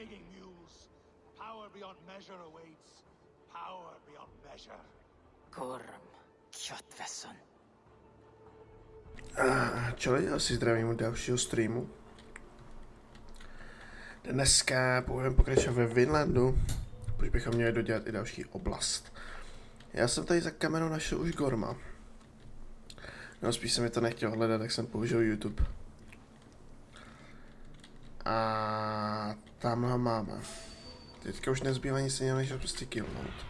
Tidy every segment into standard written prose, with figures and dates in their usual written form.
digging mules. Power beyond measure awaits. Power beyond measure. Korm, köttvässon. Čau lidi, asi zdravím u dalšího streamu. Dneska budeme pokračovat ve Vinlandu, protože bychom měli dodělat i další oblast. Já jsem tady za kamerou našel už Gorma. No spíš jsem mi to nechtěl hledat, tak jsem použil YouTube. A tam ho máme. Teďka už nezbývá nic jiného, než ho prostě killnout.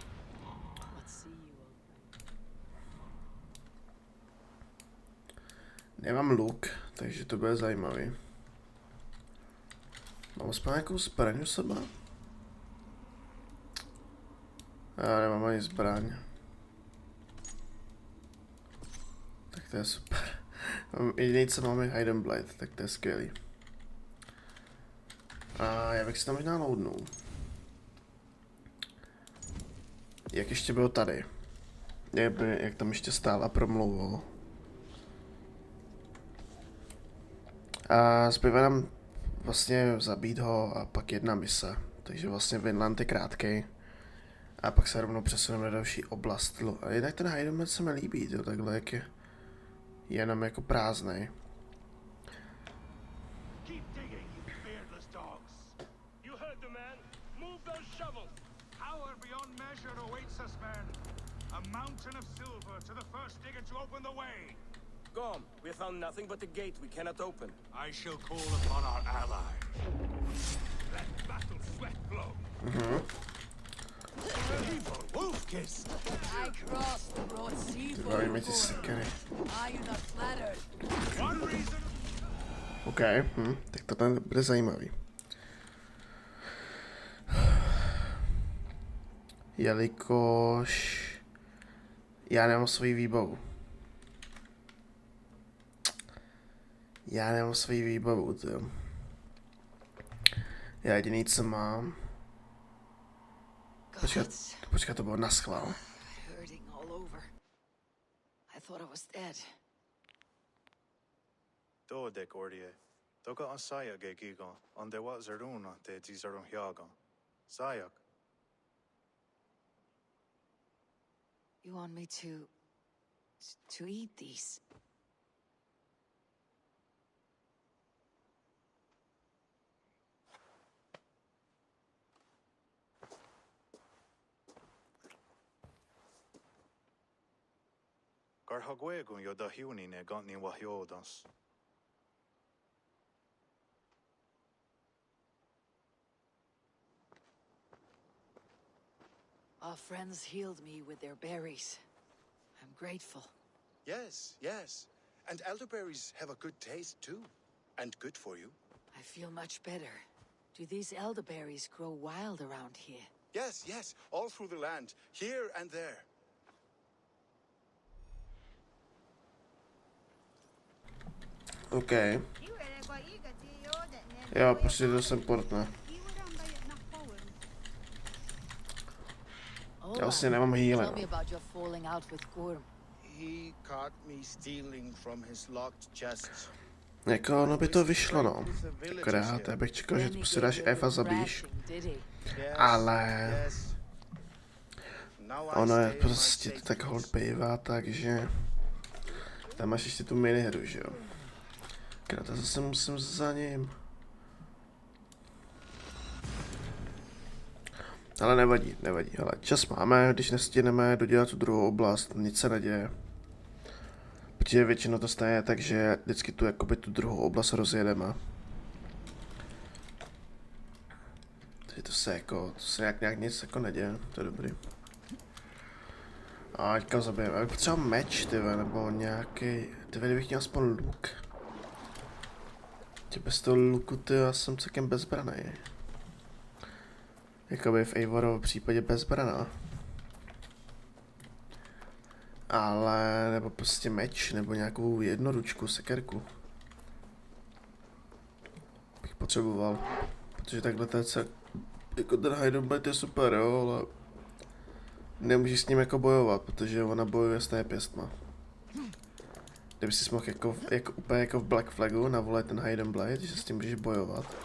Nemám luk, takže to bude zajímavý. Mám aspoň nějakou zbraň u sebe? Já nemám ani zbraň. Tak to je super. Jediný, co mám, je Hidden Blade, tak to je skvělý. A já bych si tam možná loadnul. Jak ještě byl tady? Jak tam ještě stál a promlouval. A zbývá nám vlastně zabít ho a pak jedna mise. Takže vlastně Vinland je krátkej. A pak se rovnou přesuneme na další oblast. A jinak ten Hidden Blade se mi líbí, jo, takhle jak je jenom jako prázdnej. Come, we found nothing but a gate we cannot open. I shall call upon our ally. Let battle sweat flow. Evil wolf kiss. I crossed the broad sea for Bavíme ti sekery. Are you not flattered? One reason. OK, tak to tam bude zajímavý. Jelikož já nemám svoji výbavu. Jo. Já jediný, co mám. Počkat, to bylo naschvál. Hurting all over. I thought I was dead. Då det ordie. Doka an sayak e giga. An de wat zeruna de tizarun hyaga. Sayak. You want me to eat these? Gar hagwegun yo da hiuni ne gantni wahyodas. Our friends healed me with their berries. I'm grateful. Yes, yes. And elderberries have a good taste too. And good for you. I feel much better. Do these elderberries grow wild around here? Yes, yes. All through the land. Here and there. OK. Jo, prostě to jsem portne. Já vlastně nemám healer. Tell me about your falling out with Gorm. He caught me stealing from his locked chests. Jako, no by to vyšlo, no. Akorát, já bych čekal, že prostě dáš F a zabíš. Ale ono je prostě to tak hold bývá, takže tam máš ještě tu minihru, že jo. Akorát já zase musím za ním. Ale nevadí. Hele, čas máme, když nestihneme dodělat tu druhou oblast, nic se neděje. Protože většinou to stane tak, že vždycky tu jakoby tu druhou oblast rozjedeme. Takže to se nějak nic jako neděje, to je dobrý. A teďka zabijeme, já bych potřeboval meč, tyve, nebo nějaký, tyve, kdybych měl aspoň luk. Bez toho luku, ty, já jsem celkem bezbranej. Jakoby v Eivorovo případě bezbrana. Ale, nebo prostě meč, nebo nějakou jednoručku, sekerku. Bych potřeboval. Protože takhle ten se, jako ten Hidden Blade je super, jo, ale nemůžeš s ním jako bojovat, protože ona bojuje s té pěstma. Kdyby si mohl jako úplně jako v Black Flagu navolit ten Hidden Blade, že s tím můžeš bojovat.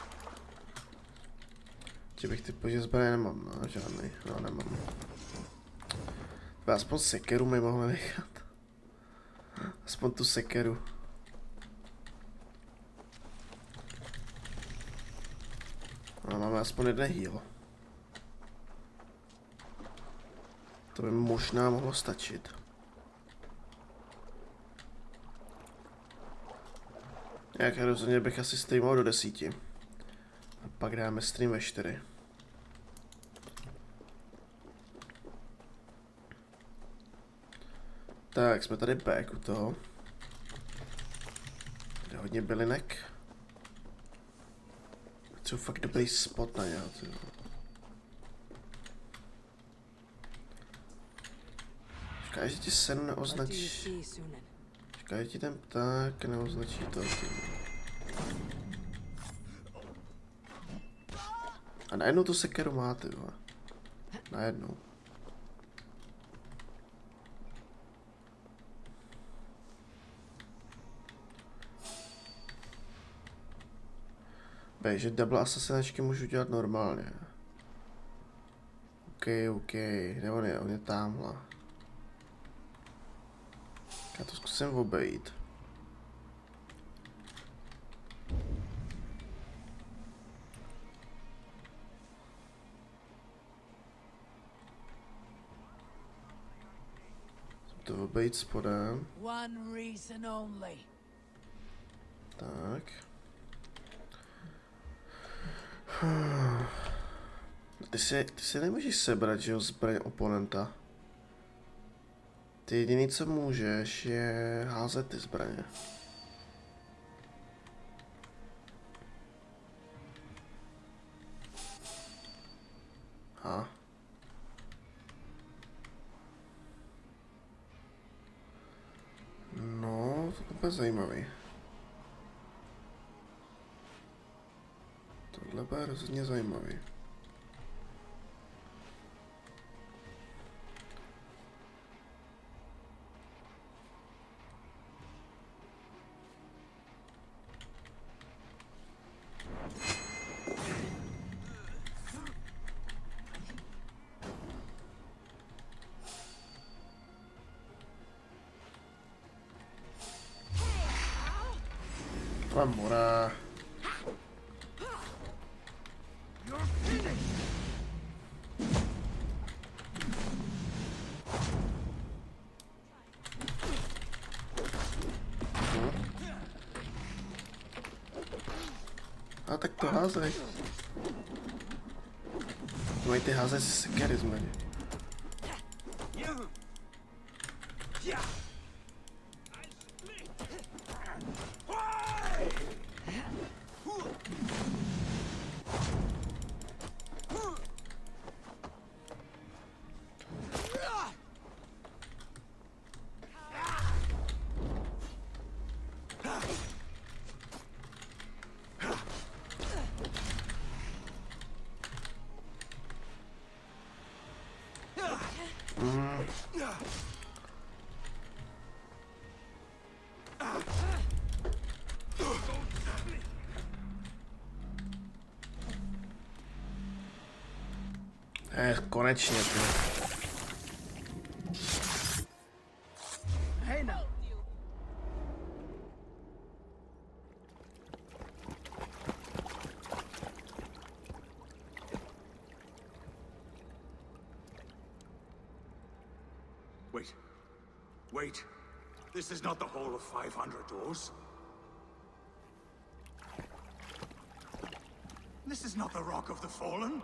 Že bych typu, zbraně nemám, no, žádný, no nemám. Aspoň sekeru mi mohli nechat. Aspoň tu sekeru. No, máme aspoň jeden heal. To by možná mohlo stačit. Jak rozhodně bych asi streamoval do 10. A pak dáme stream ve 4. Tak, jsme tady back u toho. Tady hodně bylinek. To je fakt dobrý spot na něho. Říká, že ti sen neoznačí. Říká, že ti ten pták neoznačí to. A najednou tu sekeru máte, jo. Najednou. že double asasinačky můžu dělat normálně. OK. Kde on je tamhle. Já to zkusím obejít. To obejít spodem. Tak. Ty si nemůžeš sebrat, že jo, zbraň oponenta. Ty jediný, co můžeš, je házet ty zbraně. Ha. No, to bude zajímavý. Tohle bude rozhodně zajímavý. Mora. A tak to házej. Mají ty házej si sekery zbraně. Konečně, ty. Wait. This is not the whole of 500 doors. This is not the Rock of the Fallen.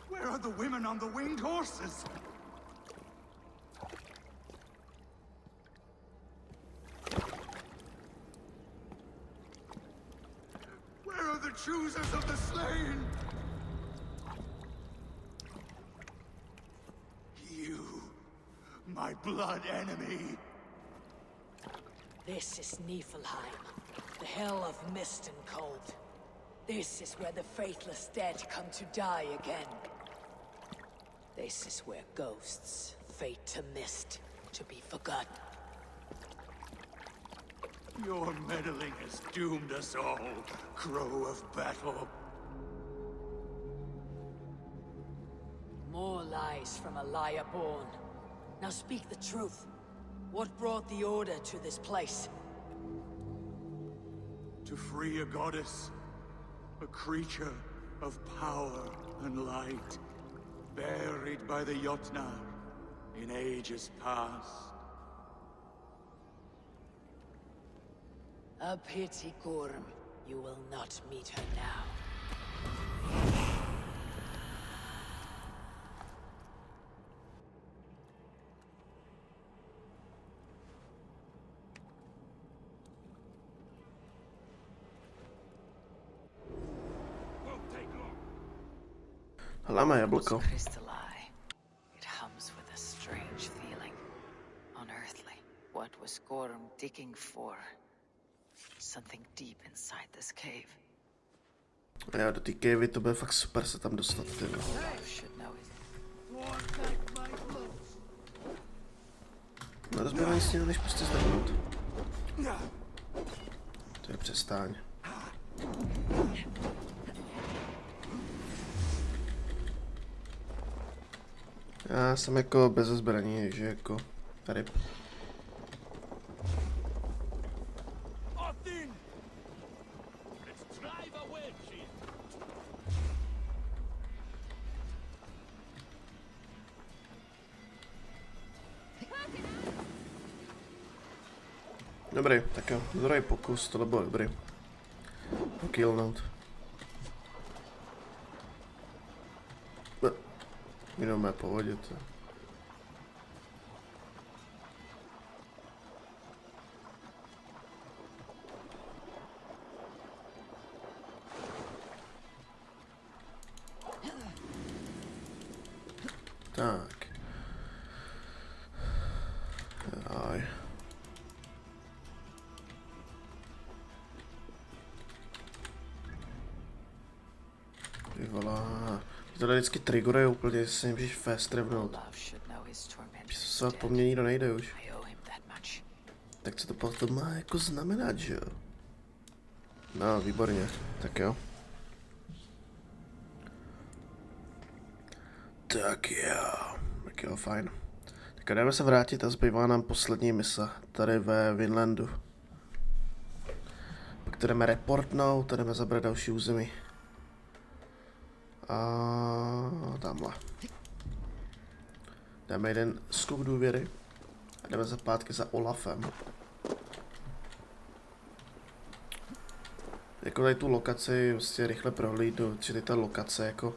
Where are the women on the winged horses? Where are the choosers of the slain? You, my blood enemy. This is Niflheim, the hell of mist and cold. This is where the faithless dead come to die again. This is where ghosts fade to mist, to be forgotten. Your meddling has doomed us all, crow of battle. More lies from a liar born. Now speak the truth. What brought the Order to this place? To free a goddess, a creature of power and light, buried by the Jotnar in ages past. A pity, Gorm. You will not meet her now. Hláme jablko. Crystalline. It hums with a strange feeling. Unearthly. What was Gorm digging for? Something deep inside this cave. Já do té cavey to bude fakt super se tam dostat, ty. You should know it. No rozběrám nic jiného, než prostě zdrhnout. To je přestáň. Já jsem jako bez zbraní, že jako ryb. Dobrý, tak jo, dobrý pokus, tohle bylo dobrý. Killnout. Jenom mé pohodě, to. Tak. Aj. Vyvolá. Tohle vždycky triggeruje úplně, jestli se nemůžeš fast revnout. Se po mně nikdo nejde už. Tak co to potom má jako znamenat, že jo? No, výborně. Tak jo. Tak jo, fajn. Tak jdeme se vrátit a zbývá nám poslední mise tady ve Vinlandu. Pak to jdeme reportnout a jdeme zabrat další území. A tamhle. Dáme jeden skok důvěry a jdeme zpátky za Olafem. Jako tady tu lokaci prostě rychle prohlídnu, že ta lokace jako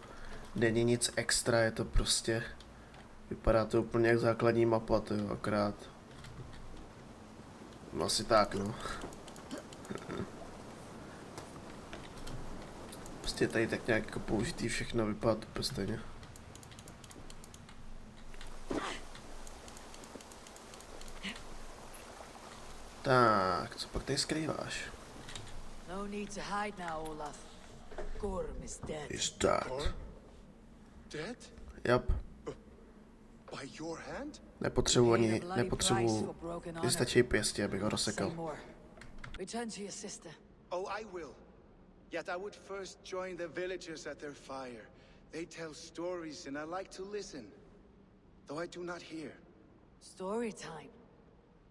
není nic extra, je to prostě, vypadá to úplně jak základní mapa, to jo, akorát. No asi tak, no. Prostě tady tak nějak jako použitý všechno, vypadá to úplně stejně. Tak, co pak tady skrýváš? No need to hide now, Olaf. Gorm is dead. Is that? Dead? Yep. By your hand? Nepotřebuji, mně stačí pěstě, abych ho rozsekal. Return to your sister. Oh, I will. Yet I would first join the villagers at their fire. They tell stories and I like to listen, though I do not hear. Story time.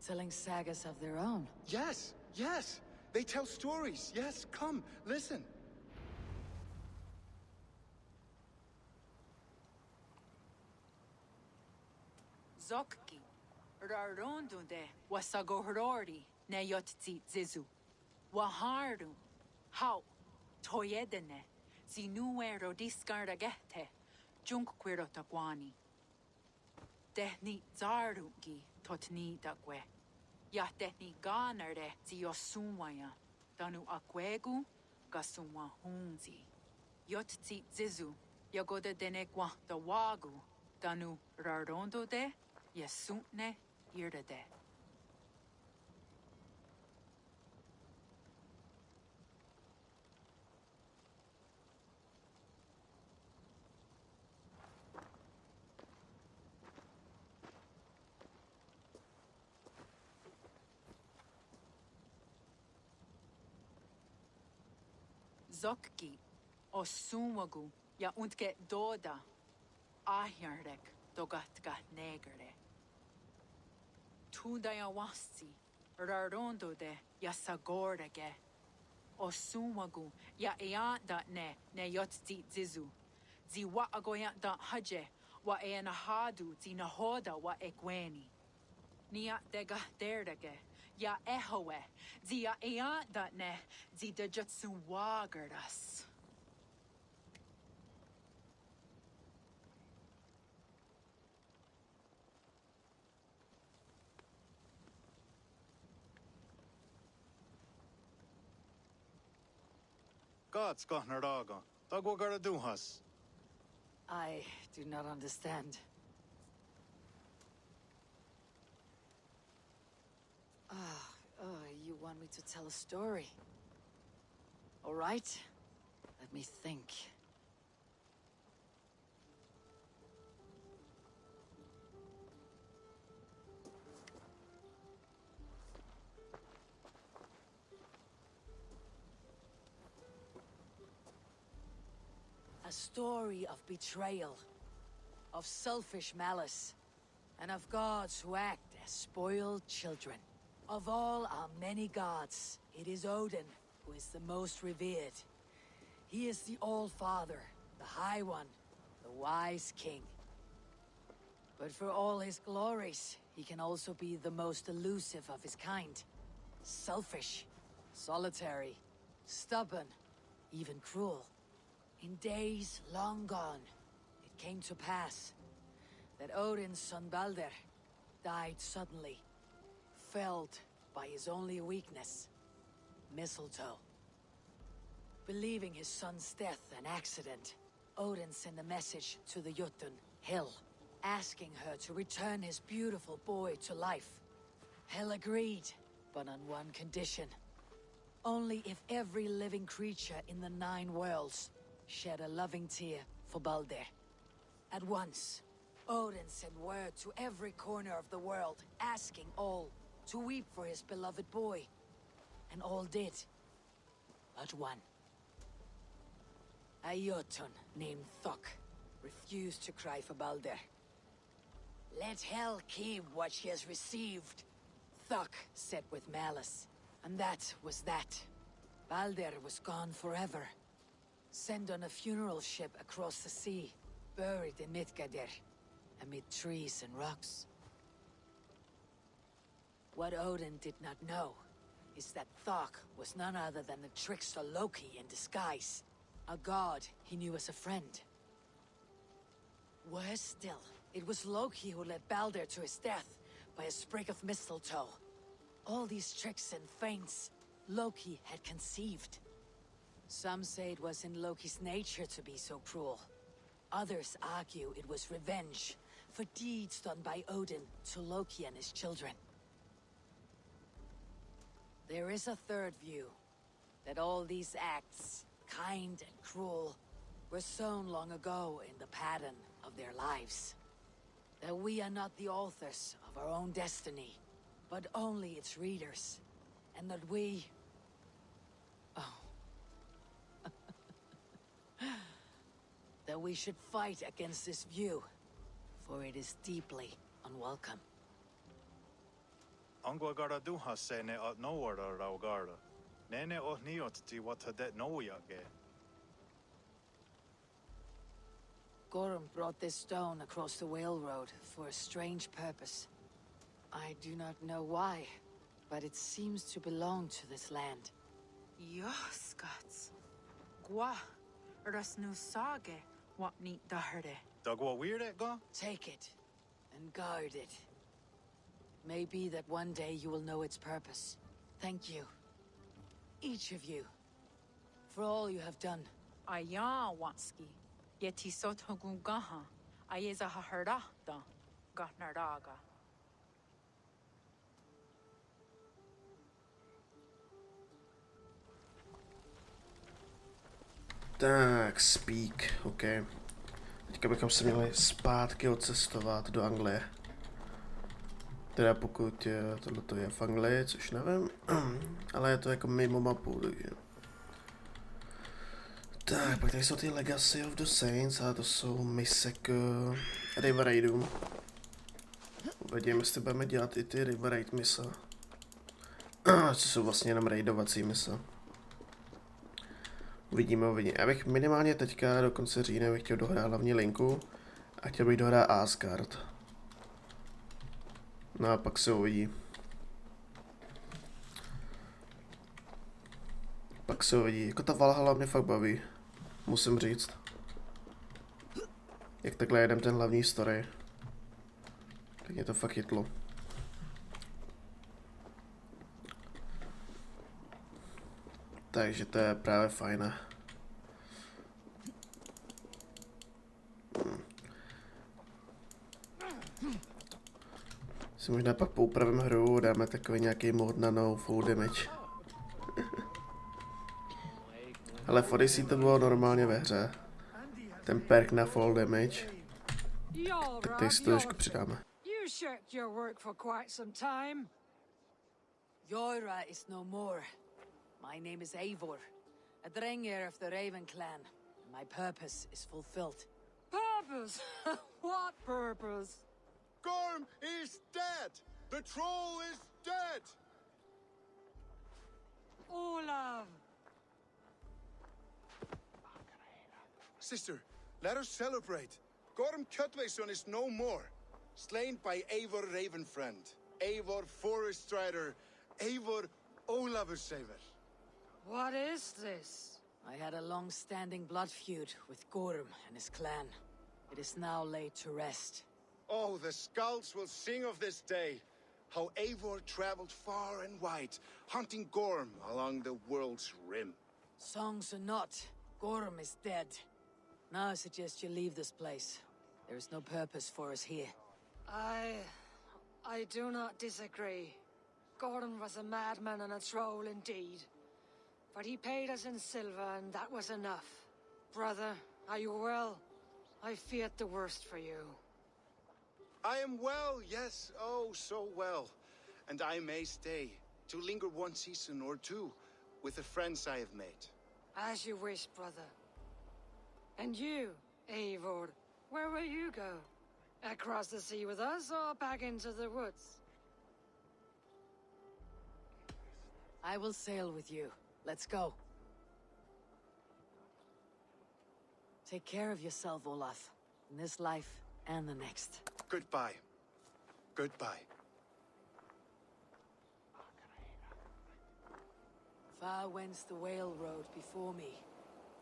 Telling sagas of their own. Yes, yes. They tell stories. Yes, come, listen. Zokki, Rarondunde, Wasagohorori, Nayotzi Zizu, Waharu, How, Toyedene, Zinuero discardagete, Junquiro Taguani. Tehni Zarungi, Totni Dagwe, Yatehni Ganare, Ziosumwaya, Danu Aquegu, Gasumwa Hunzi, Yotzi Zizu, Yagoda Denegwa, the Wagu, Danu Rarondo de, Yesutne, Irdade. Zokki, o Sumagu, ja untke doda, ahjarek, dogatka negere. Tuda ja wasti, rarondo de, ja sagordage, o Sumagu, ja eanda ne yotzi zizu, zi wa agoyant da haje, wa enahadu, zi nahoda wa ekweni. Nia dega derdage, ja ehoe, zi ja eanda ne, zi de jutsu wagardas. Gods got Naraga. Dog gotta do us. I do not understand. You want me to tell a story? All right. Let me think. A story of betrayal, of selfish malice, and of gods who act as spoiled children. Of all our many gods, it is Odin who is the most revered. He is the All-Father, the High One, the Wise King. But for all his glories, he can also be the most elusive of his kind. Selfish, solitary, stubborn, even cruel. In days long gone, it came to pass that Odin's son Balder died suddenly, felled by his only weakness, mistletoe. Believing his son's death an accident, Odin sent a message to the Jotun, Hel, asking her to return his beautiful boy to life. Hel agreed, but on one condition. Only if every living creature in the 9 worlds shed a loving tear for Balder. At once, Odin sent word to every corner of the world, asking all to weep for his beloved boy. And all did, but one. A Jotun named Thok refused to cry for Balder. Let Hel keep what she has received, Thok said with malice. And that was that. Balder was gone forever. Sent on a funeral ship across the sea, buried in Midgardr, amid trees and rocks. What Odin did not know is that Thok was none other than the trickster Loki in disguise, a god he knew as a friend. Worse still, it was Loki who led Balder to his death by a sprig of mistletoe. All these tricks and feints Loki had conceived. Some say it was in Loki's nature to be so cruel. Others argue it was revenge for deeds done by Odin to Loki and his children. There is a third view, that all these acts, kind and cruel, were sown long ago in the pattern of their lives. That we are not the authors of our own destiny, but only its readers. And that we... that we should fight against this view, for it is deeply unwelcome. Angwa gotta do us say ne at nowhere or Raugarda. Nene or Niot ti what that no yage. Gorm brought this stone across the Whale Road for a strange purpose. I do not know why, but it seems to belong to this land. Yoskats. Gwa. Rasnu sage. What neat daherde. Dog what weird it go? Take it, and guard it. Maybe that one day you will know its purpose. Thank you. Each of you. For all you have done. Aya wanski. Yeti sotogu gaha. Ayeza haherda. Gahnardaga. Tak, speak, OK. Teďka bychom se měli zpátky odcestovat do Anglie. Teda pokud tohleto je v Anglii, což nevím, ale je to jako mimo mapu, takže... Tak, pak tady jsou ty Legacy of the Saints a to jsou mise k River Raidům. Uvidíme, jestli budeme dělat i ty River Raid mise. Co jsou vlastně jenom raidovací mise. Uvidíme. Já bych minimálně teďka do konce října bych chtěl dohrát hlavně Linku a chtěl bych dohrát Asgard. No a pak se uvidí. Pak se uvidí. Jako ta Valhalla mě fakt baví. Musím říct. Jak takhle jedem ten hlavní story. Tak mě to fakt chytlo. Takže to je právě fajné. Si možná pak poupravím hru, dáme takový nějaký mod na no full damage. Ale v Odyssey to bylo normálně ve hře. Ten perk na full damage. Tak tady si to trošku přidáme. You shirked your work for quite some time. Yoira is no more. My name is Eivor, a Drengir of the Raven clan. My purpose is fulfilled. Purpose? What purpose? Gorm is dead! The troll is dead! Olav! Sister, let us celebrate. Gorm Kjötveson is no more. Slain by Eivor Ravenfriend, Eivor Forest Strider, Eivor Olavursaver. What is this? I had a long-standing blood feud with Gorm and his clan. It is now laid to rest. Oh, the skulls will sing of this day. How Eivor traveled far and wide, hunting Gorm along the world's rim. Songs or not, Gorm is dead. Now I suggest you leave this place. There is no purpose for us here. I do not disagree. Gordon was a madman and a troll indeed. But he paid us in silver, and that was enough. Brother, are you well? I feared the worst for you. I am well, yes, oh, so well. And I may stay, to linger one season or two, with the friends I have made. As you wish, brother. And you, Eivor, where will you go? Across the sea with us, or back into the woods? I will sail with you. Let's go. Take care of yourself, Olaf, in this life and the next. Goodbye. Goodbye. Far wends the whale road before me.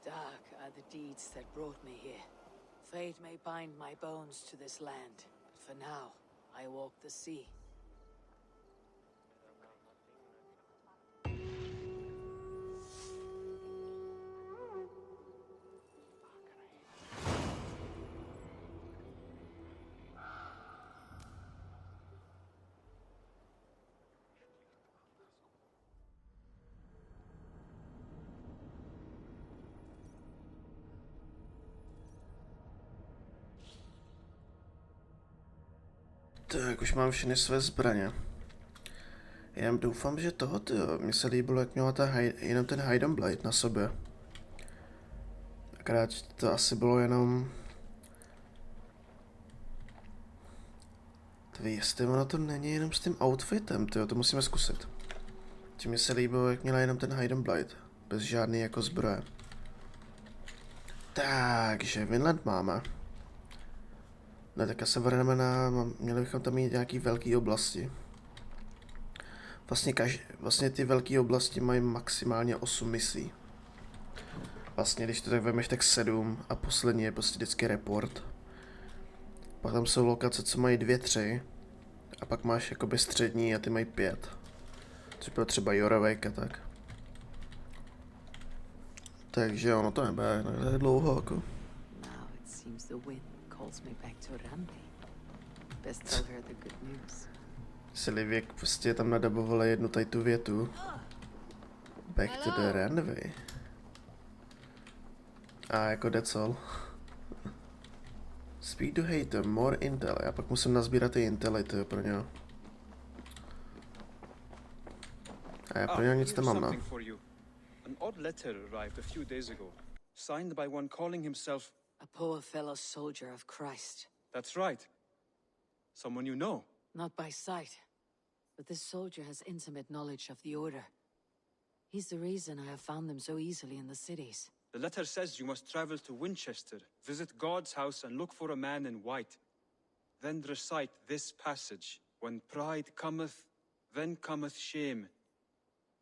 Dark are the deeds that brought me here. Fate may bind my bones to this land, but for now, I walk the sea. Tak, už mám všechny své zbraně. Já doufám, že mně se líbilo, jak měla jenom ten Hidden Blade na sobě. Akorát to asi bylo jenom... Tví, jestli ono to není jenom s tím outfitem, to musíme zkusit. Mně se líbilo, jak měla jenom ten Hidden Blade, bez žádný jako zbroje. Takže Vinland máme. No tak se vrhneme měli bychom tam mít nějaký velký oblasti. Vlastně ty velké oblasti mají maximálně 8 misí. Vlastně když to tak vemeš, tak 7 a poslední je prostě vždycky report. Pak tam jsou lokace, co mají 2, 3 a pak máš jakoby střední a ty mají 5. Což bylo třeba Jorovejk a tak. Takže ono to nebude dlouho jako. Now it seems the wind calls me back to Randi. Best tell her the good news. Silivěk prostě tam nadabovali jednu tady tu větu. Back to the runway. A jako that's all. Speak to hater, more intel. Já pak musím nazbírat ty intely, to je pro něho. A já pro něho nic nemám, no. An odd letter arrived a few days ago. Signed by one calling himself... A poor fellow soldier of Christ. That's right. Someone you know. Not by sight, but this soldier has intimate knowledge of the Order. He's the reason I have found them so easily in the cities. The letter says you must travel to Winchester, visit God's house and look for a man in white. Then recite this passage. When pride cometh, then cometh shame.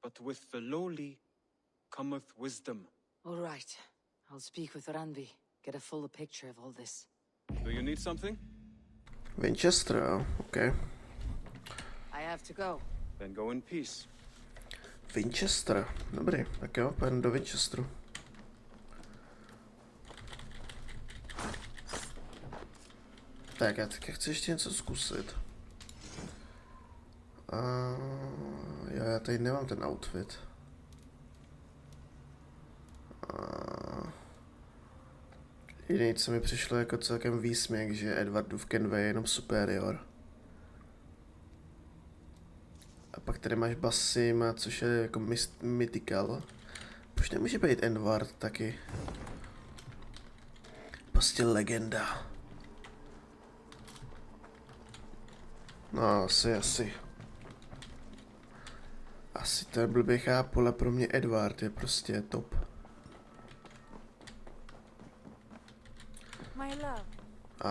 But with the lowly cometh wisdom. All right. I'll speak with Ranvi. Get a fuller picture of all this. Do you need something? Winchester, okay. I have to go. Then go in peace. Winchester, dobrý, tak jo, půjdeme do Winchesteru. Tak já teď chci ještě něco zkusit. Jo, já tady nemám ten outfit. Jediné, co mi přišlo jako celkem výsměch, že Edwardův Kenway je jenom superior. A pak tady máš Bassima, což je jako mythical. Proč nemůže být Edward taky? Prostě legenda. No, asi. Asi ten blbě chápu, ale pro mě Edward je prostě top. My love.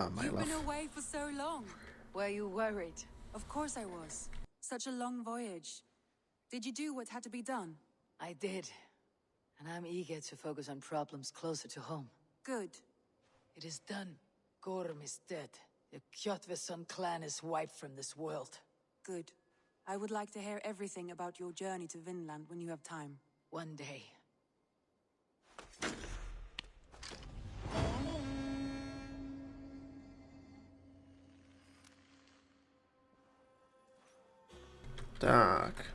My You've love. been away for so long. Were you worried? Of course I was. Such a long voyage. Did you do what had to be done? I did. And I'm eager to focus on problems closer to home. Good. It is done. Gorm is dead. The Kjotveson clan is wiped from this world. Good. I would like to hear everything about your journey to Vinland when you have time. One day. Tak.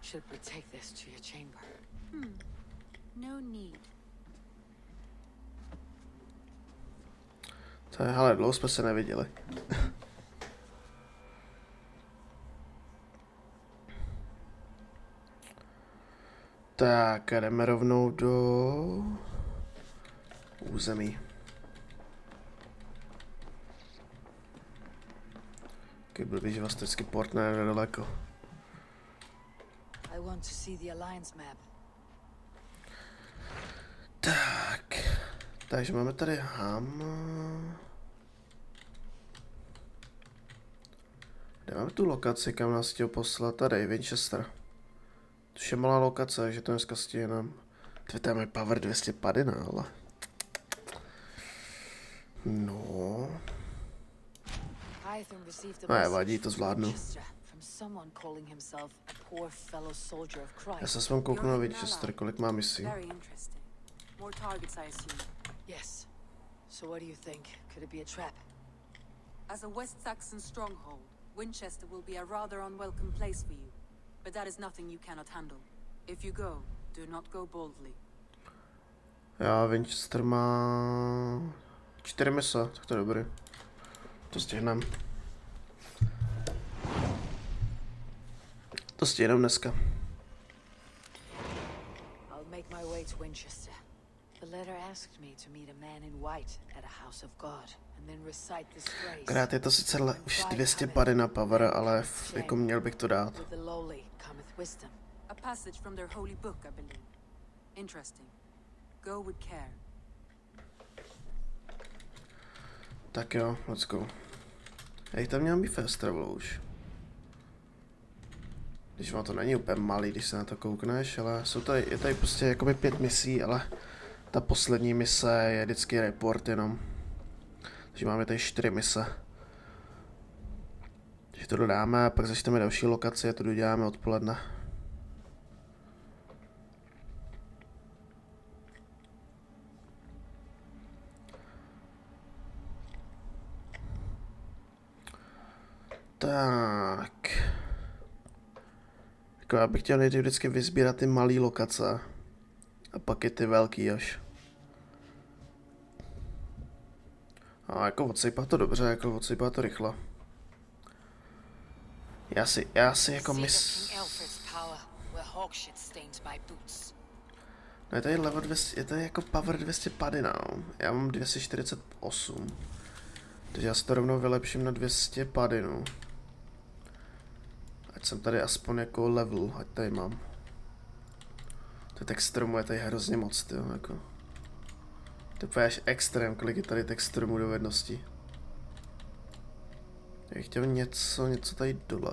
Should we take this to your chamber? No need. To je, hele, dlouho jsme se neviděli. Tak, jdeme rovnou do území. Taky blbý, že vás vždycky port nejde daleko. I want to see the Alliance map. Tak, takže máme tady Ham. Kde máme tu lokaci, kam nás chtěl poslat? Tady, Winchester. To je malá lokace, že to dneska stihnám. Tam je power 250, ale... No... Nevadí, to zvládnu. Já se s vám kouknu na Winchester, kolik má misí. More targets, I assume. Yes. So what do you think? Could it be a trap? As a West Saxon stronghold, Winchester will be a rather unwelcome place for you. But that is nothing you cannot handle. If you go, do not go boldly. Já, Winchester má 4 mise, tak to je dobrý. To stihnem. To stihnem dneska. I'll make my way to Winchester. The letter asked me to meet a man in white at a house of God and then recite this phrase. Krát je to sice už 250 na power, ale jako měl bych to dát. With the lowly cometh wisdom. A passage from their holy book, I believe. Interesting. Go with care. Tak jo, let's go. Jak tam měl být fast travel už? Když má to není úplně malý, když se na to koukneš, ale je tady prostě jakoby 5 misí, ale ta poslední mise je vždycky report jenom. Takže máme tady 4 mise. Takže to dodáme a pak začneme další lokaci a to doděláme odpoledne. Tak. Jako já bych chtěl nejdřív vždycky vyzbírat ty malé lokace. A pak je ty velký až. A jako odsejpá to dobře, jako odsejpá to rychle. Já si jako hawk shit stains my boots. No je tady level 200, je tady jako power 250, no. Já mám 248. Takže já si to rovnou vylepším na 250, no. Ať jsem tady aspoň jako level, ať tady mám. To textrumu je tady hrozně moc, tyjo, jako. To je až extrém, kolik je tady textrumu dovedností. Já bych chtěl něco tady dole.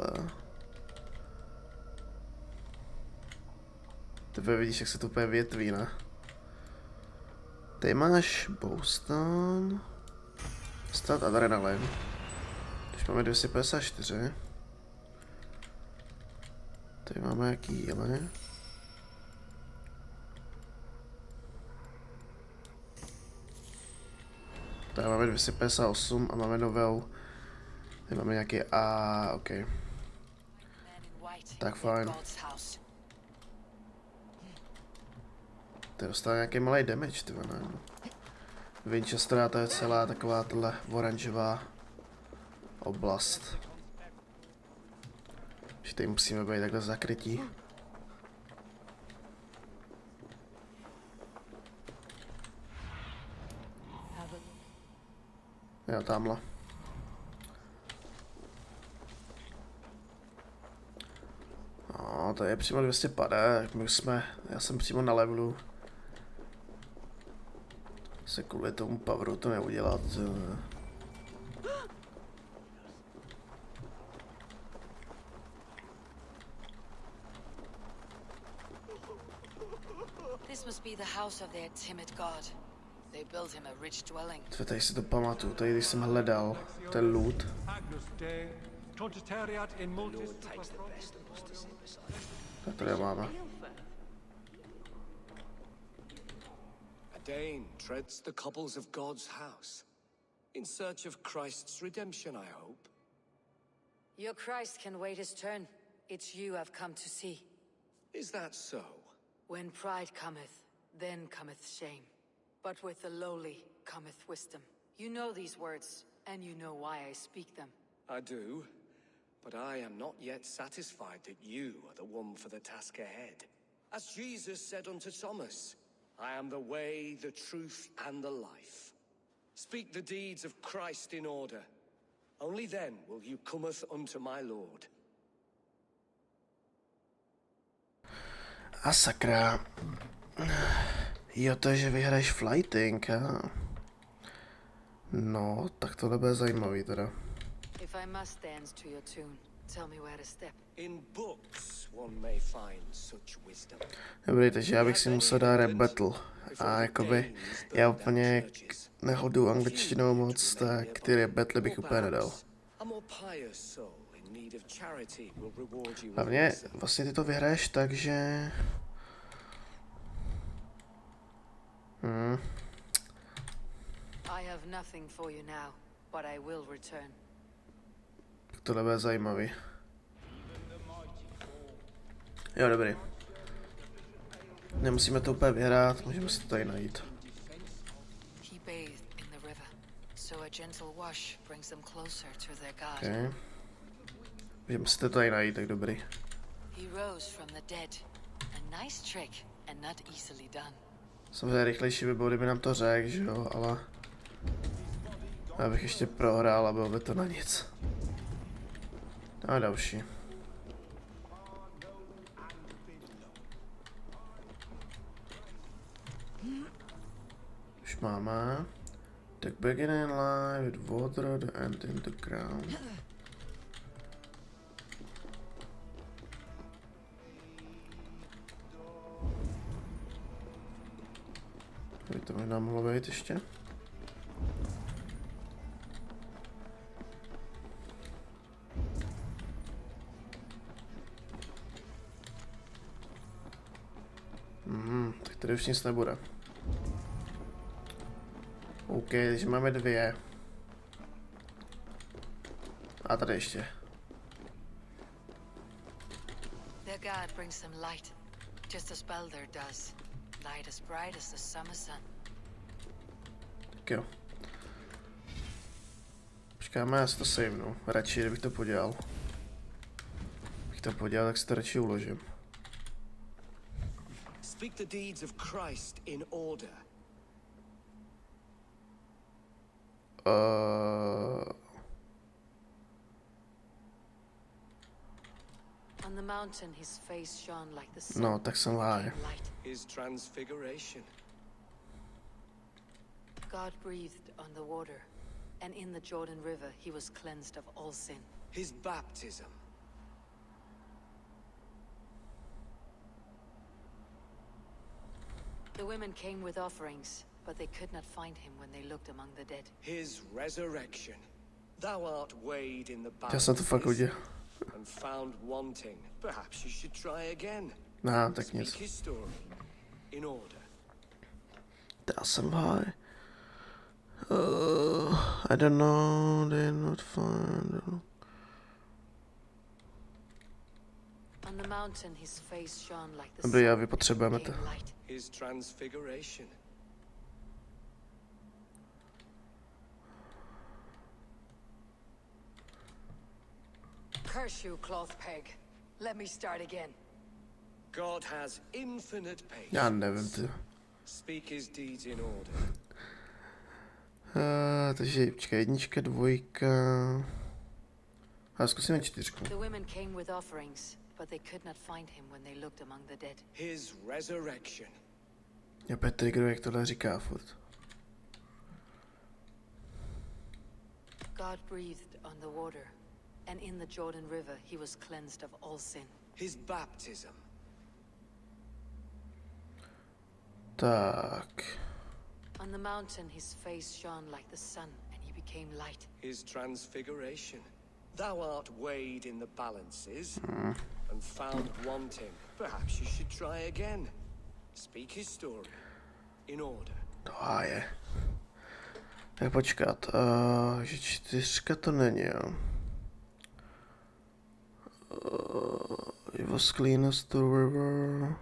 Tebe vidíš, jak se to úplně větví, ne? Tady máš Boston. Stat adrenalin. Když máme 254. Tady máme jaký jíle. Tady máme 258 a máme novou. Tady máme nějaký OK. Tak fajn. To dostal nějaký malý damage, ty ne? Winchestre, to je celá taková tahle oranžová oblast. Že tady musíme být takhle zakrytí. Jo, tamhle. No, to je přímo 250, já jsem přímo na levelu. Se kvůli tomu poweru to neudělat. This must be the house of their timid god. They built him a rich dwelling. Tady si to pamatuju, tady když jsem hledal ten loot. Tak tady máme. A Dane treads the cobbles of God's house, in search of Christ's redemption, I hope. Your Christ can wait his turn. It's you I've come to see. Is that so? When pride cometh, then cometh shame. But with the lowly cometh wisdom. You know these words, and you know why I speak them. I do, but I am not yet satisfied that you are the one for the task ahead. As Jesus said unto Thomas, I am the way, the truth, and the life. Speak the deeds of Christ in order. Only then will you cometh unto my Lord. A sakra. Jo, to je, že vyhraješ flighting, No, tak to bude zajímavý teda. If I must dance to your tune, tell me where to step. In books one may find such wisdom. Dobrý, takže já bych si musel dát rap battle. A jakoby, já úplně nehodu angličtinou moc, tak ty rap battle bych úplně nedal. Hlavně, vlastně ty to vyhraješ tak, že... Tohle bude zajímavý. Jo, dobrý. Nemusíme to úplně vyhrát, můžeme si to tady najít. Okay. Můžeme si to tady najít, tak dobrý. Samozřejmě rychlejší by bylo, kdyby nám to řekl, že jo, ale... Já bych ještě prohrál a bylo by to na nic. A další. Už máme. The beginning live with water, the end in the ground. Tady to možná mohlo být ještě. Tak tady už nic nebude. OK, takže máme 2. A tady ještě. Their god brings them light, just as Baldur does. Light as bright as the summer sun. Tak jo. Počkáme, já si to savenu. Radši, kdybych to podělal. Kdybych to podělal, tak si to radši uložím. Speak the deeds of Christ in order. On the mountain, his face shone like the sun. No, tak jsem lháj. His transfiguration. God breathed on the water, and in the Jordan River he was cleansed of all sin. His baptism. The women came with offerings, but they could not find him when they looked among the dead. His resurrection. Thou art weighed in the Já jsem to fakt balances udělal. and found wanting. Perhaps you should try again. No, tak Speak nic. his story in order. Já jsem lháj. I don't know, they not find. On the mountain his face shone like the Dobrý, já sun. vy potřebujeme to. Became light. His transfiguration. Curse you, cloth peg. Let me start again. God has infinite Já patience. nevím, ty. Speak his deeds in order. Takže počkej, jednička, dvojka. A zkusíme čtyřku. The women came with offerings, but they could not find him when they looked among the dead. His resurrection. Já Petr, kdo jak tohle říká furt. God breathed on the water, and in the Jordan River he was cleansed of all sin. His baptism. Tak. On the mountain his face shone like the sun, and he became light. His transfiguration. Thou art weighed in the balances and found wanting. Perhaps you should try again. Speak his story in order. To je. Tak počkat, že čtyřka to není, jo. It was clean as the river.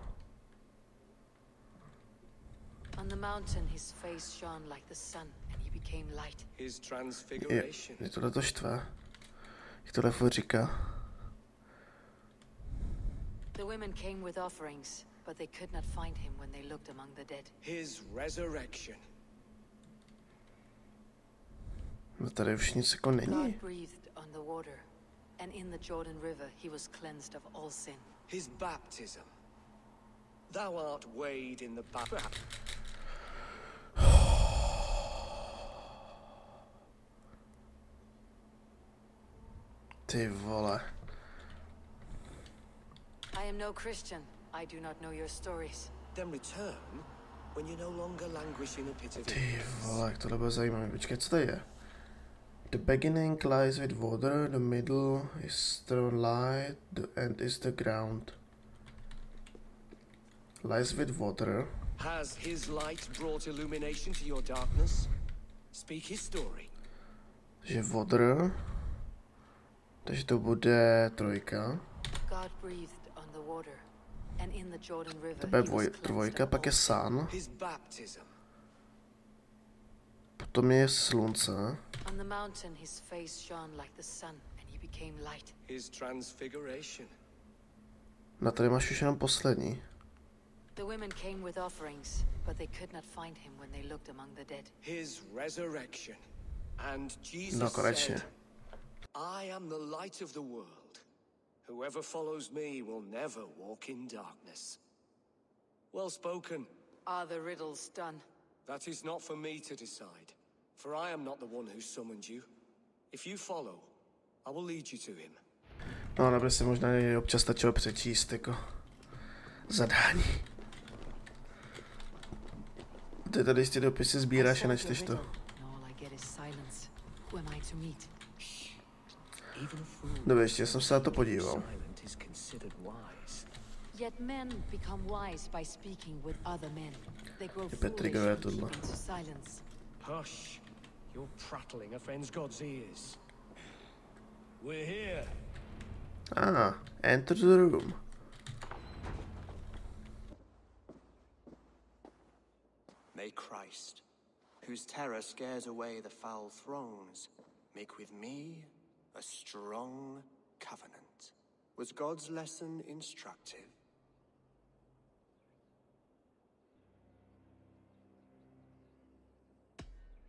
On the mountain his face shone like the sun, and he became light. His transfiguration. Je tohle to štve. Jak tohle furt říká. The women came with offerings, but they could not find him when they looked among the dead. His resurrection. No tady už nic jako God není. breathed on the water, and in the Jordan River he was cleansed of all sin. His baptism. Thou art weighed in the baptism. Ty vole. I am no Christian. I do not know your stories. Then return when you no longer languish in a pit of Ty ignorance. vole, jak tohle bude zajímavé. Počkej, co to je? The beginning lies with water, the middle is the light, the end is the ground. Lies with water. Has his light brought illumination to your darkness? Speak his story. Že water. Takže to bude trojka. God breathed on the water, and in the Jordan River To bude he was cleansed trojka, of pak je all sin. sun. His baptism. Potom je slunce. On the mountain his face shone like the sun, and he became light. His transfiguration. Na tady máš už jenom poslední. The women came with offerings, but they could not find him when they looked among the dead. His resurrection. And Jesus No konečně. said, I am the light of the world. Whoever follows me will never walk in darkness. Well spoken. Are the riddles done? That is not for me to decide, for I am not the one who summoned you. If you follow, I will lead you to him. No, nebo si možná i občas stačilo přečíst jako zadání. Ty tady ty dopisy sbíráš a nečteš to. All I get is silence. Who am I to meet? Even a fool Dobře, ještě jsem se na to podíval. silent is considered wise. Yet men become wise by speaking with other men. They grow Petr, foolish kdo je in tohle? keeping to silence. Hush! Your prattling offends God's ears. We're here. Ah, enter the room. May Christ, whose terror scares away the foul thrones, make with me a strong covenant. Was God's lesson instructive?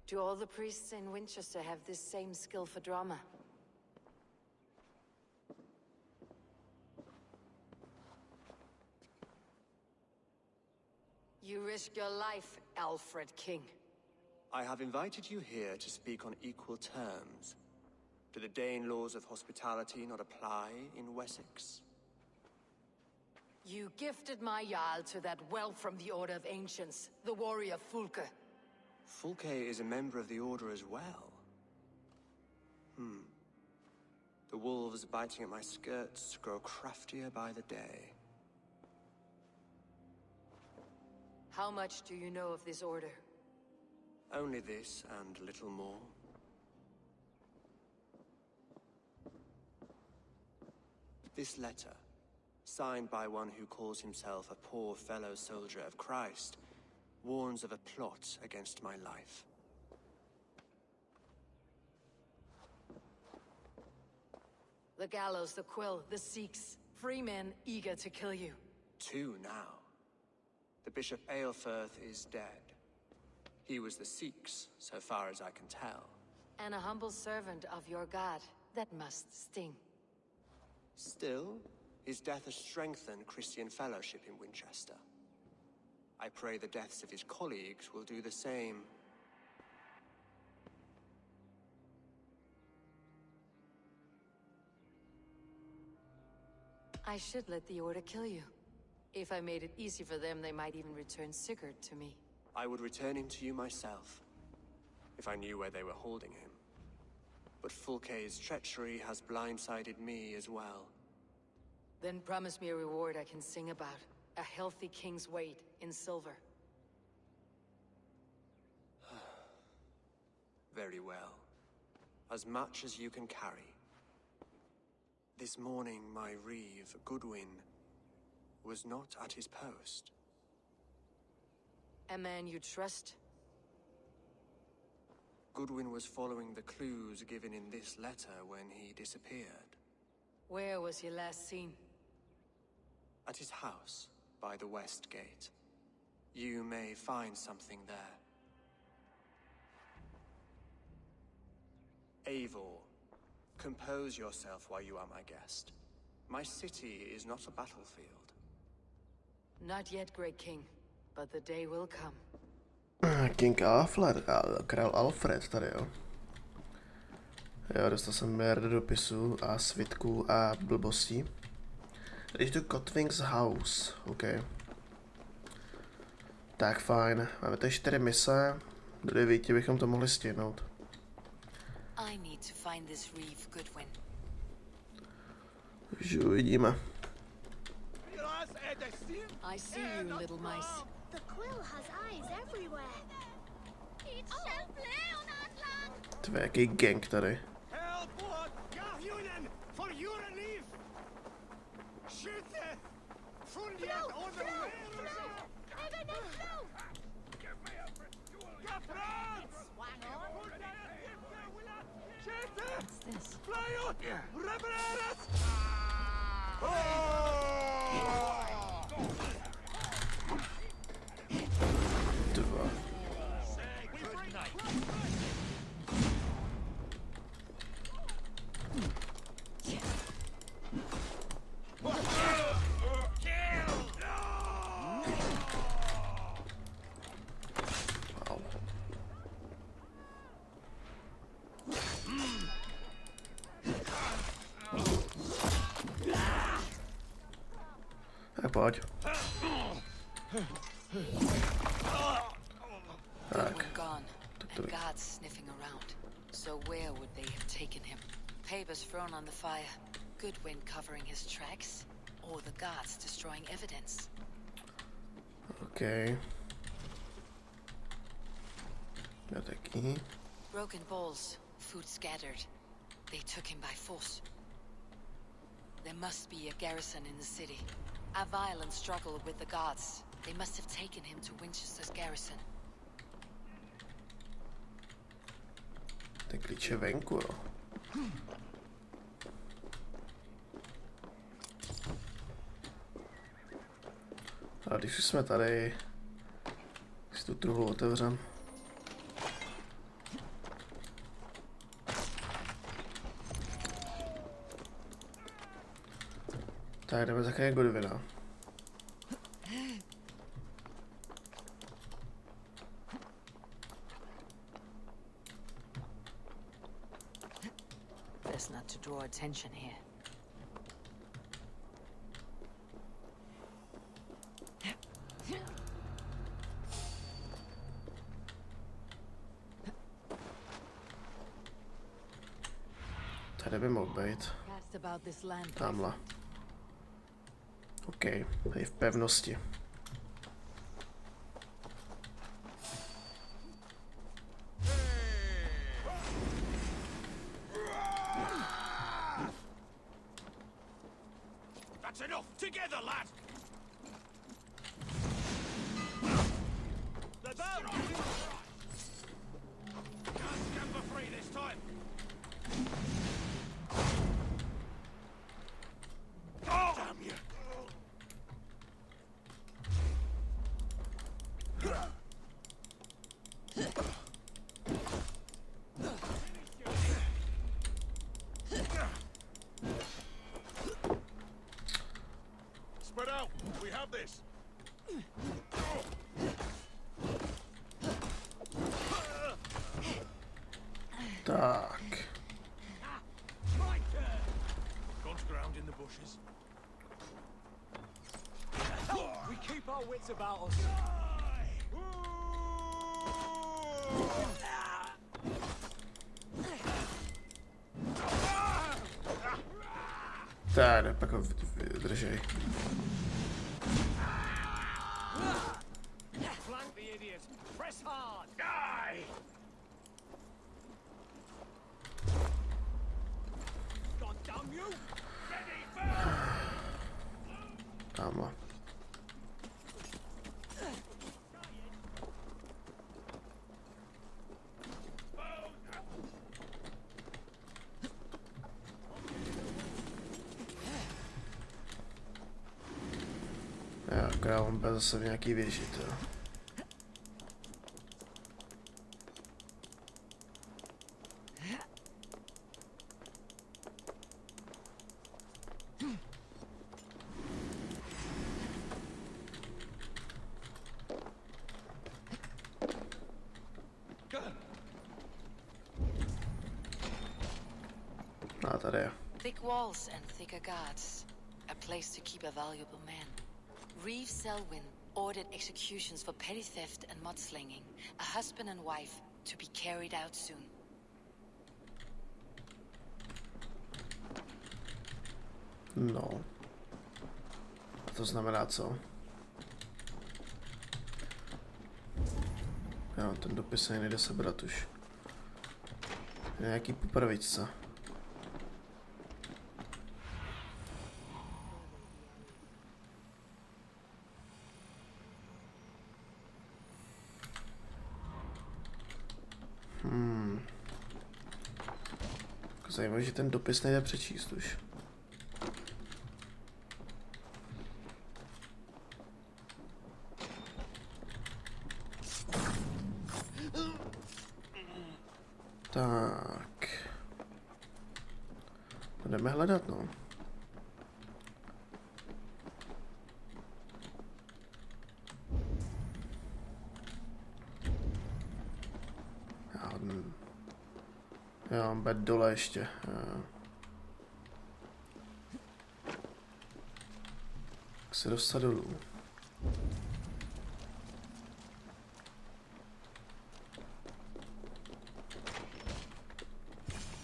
Do all the priests in Winchester have this same skill for drama? You risk your life, Alfred King. I have invited you here to speak on equal terms. Do the Dane laws of hospitality not apply in Wessex? You gifted my Jarl to that whelp from the Order of Ancients, the warrior Fulke. Fulke is a member of the Order as well. The wolves biting at my skirts grow craftier by the day. How much do you know of this order? Only this and little more. This letter, signed by one who calls himself a poor fellow soldier of Christ, warns of a plot against my life. The gallows, the quill, the Sikhs, free men eager to kill you. 2 now. The Bishop Aelfirth is dead. He was the Sikhs, so far as I can tell. And a humble servant of your god. That must sting. Still, his death has strengthened Christian fellowship in Winchester. I pray the deaths of his colleagues will do the same. I should let the Order kill you. If I made it easy for them, they might even return Sigurd to me. I would return him to you myself, if I knew where they were holding him. But Fulke's treachery has blindsided me as well. Then promise me a reward I can sing about. A healthy king's weight in silver. Very well. As much as you can carry. This morning, my reeve, Goodwin, was not at his post. A man you trust? Goodwin was following the clues given in this letter when he disappeared. Where was he last seen? At his house, by the West Gate. You may find something there. Eivor, compose yourself while you are my guest. My city is not a battlefield. Not yet, great king, but the day will come. King Alfred, král Alfred tady, jo. Jo, dostal jsem merdu dopisů a svitků a blbostí. Když tu Kotwing's House, OK. Tak fajn, máme tady 4 mise, do 9 bychom to mohli stihnout. I need to find this reeve, Goodwin. Už uvidíme. I see you, little mice. The quill has eyes everywhere. To je jaký gang tady. What's this? Dva. Wow. Tak pojď. Goodwin gone, and guards sniffing around. So where would they have taken him? Papers thrown on the fire. Goodwin covering his tracks? Or the guards destroying evidence? OK. Já taky. Broken bowls, food scattered. They took him by force. There must be a garrison in the city. A violent struggle with the guards. They must have taken him to Winchester's garrison. Ten klíč je venku, jo. A když už jsme tady, si tu truhlu otevřem. Tak jdeme zachránit Godwina. Best not to draw attention here. Tady by mohl být. Tamhle. OK, tady v pevnosti. That's enough! Together, lad! The boat! Can't stand for free this time! Oh! Damn you! Spread out! We have this! Tak. God's ground in the bushes. We keep our wits about us. Tak, pak ho vydržej. Flank the idiot. Press hard. Die! God damn you! Tamhle. Já on byl zase v nějaký věži, to. A tady je. Thick walls and thicker guards. A place to keep a valuable man. Reeve Selwyn ordered executions for petty theft and mudslinging. A husband and wife to be carried out soon. No. To znamená co? Jo, ten dopis se nejde sebrat už. Nějaký popravičce. Zajímavé, že ten dopis nejde přečíst už. Tak. Jdeme hledat, no. Já mám být dole ještě. Jak se dostat dolů?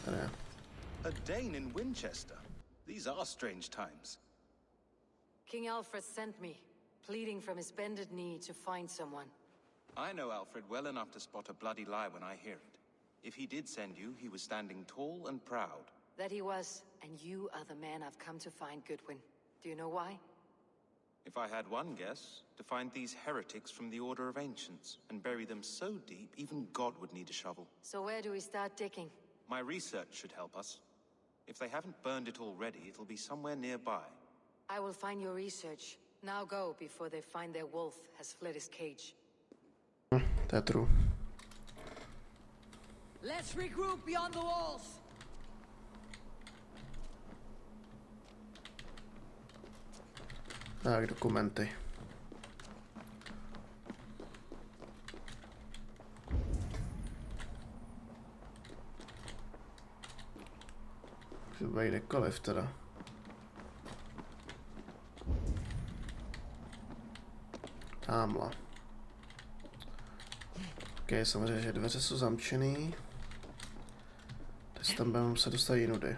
Tady. A Dane in Winchester. These are strange times. King Alfred sent me, pleading from his bended knee to find someone. I know Alfred well enough to spot a bloody lie when I hear it. If he did send you, he was standing tall and proud. That he was, and you are the man I've come to find, Goodwin. Do you know why? If I had one guess, to find these heretics from the Order of Ancients and bury them so deep, even God would need a shovel. So where do we start digging? My research should help us. If they haven't burned it already, it'll be somewhere nearby. I will find your research. Now go before they find their wolf has fled his cage. To je true. Let's regroup beyond the walls. Tak, dokumenty. Může být kdekoliv teda. Támla. Ok, samozřejmě, že dveře jsou zamčený. Teď tam budeme se dostat jinudy.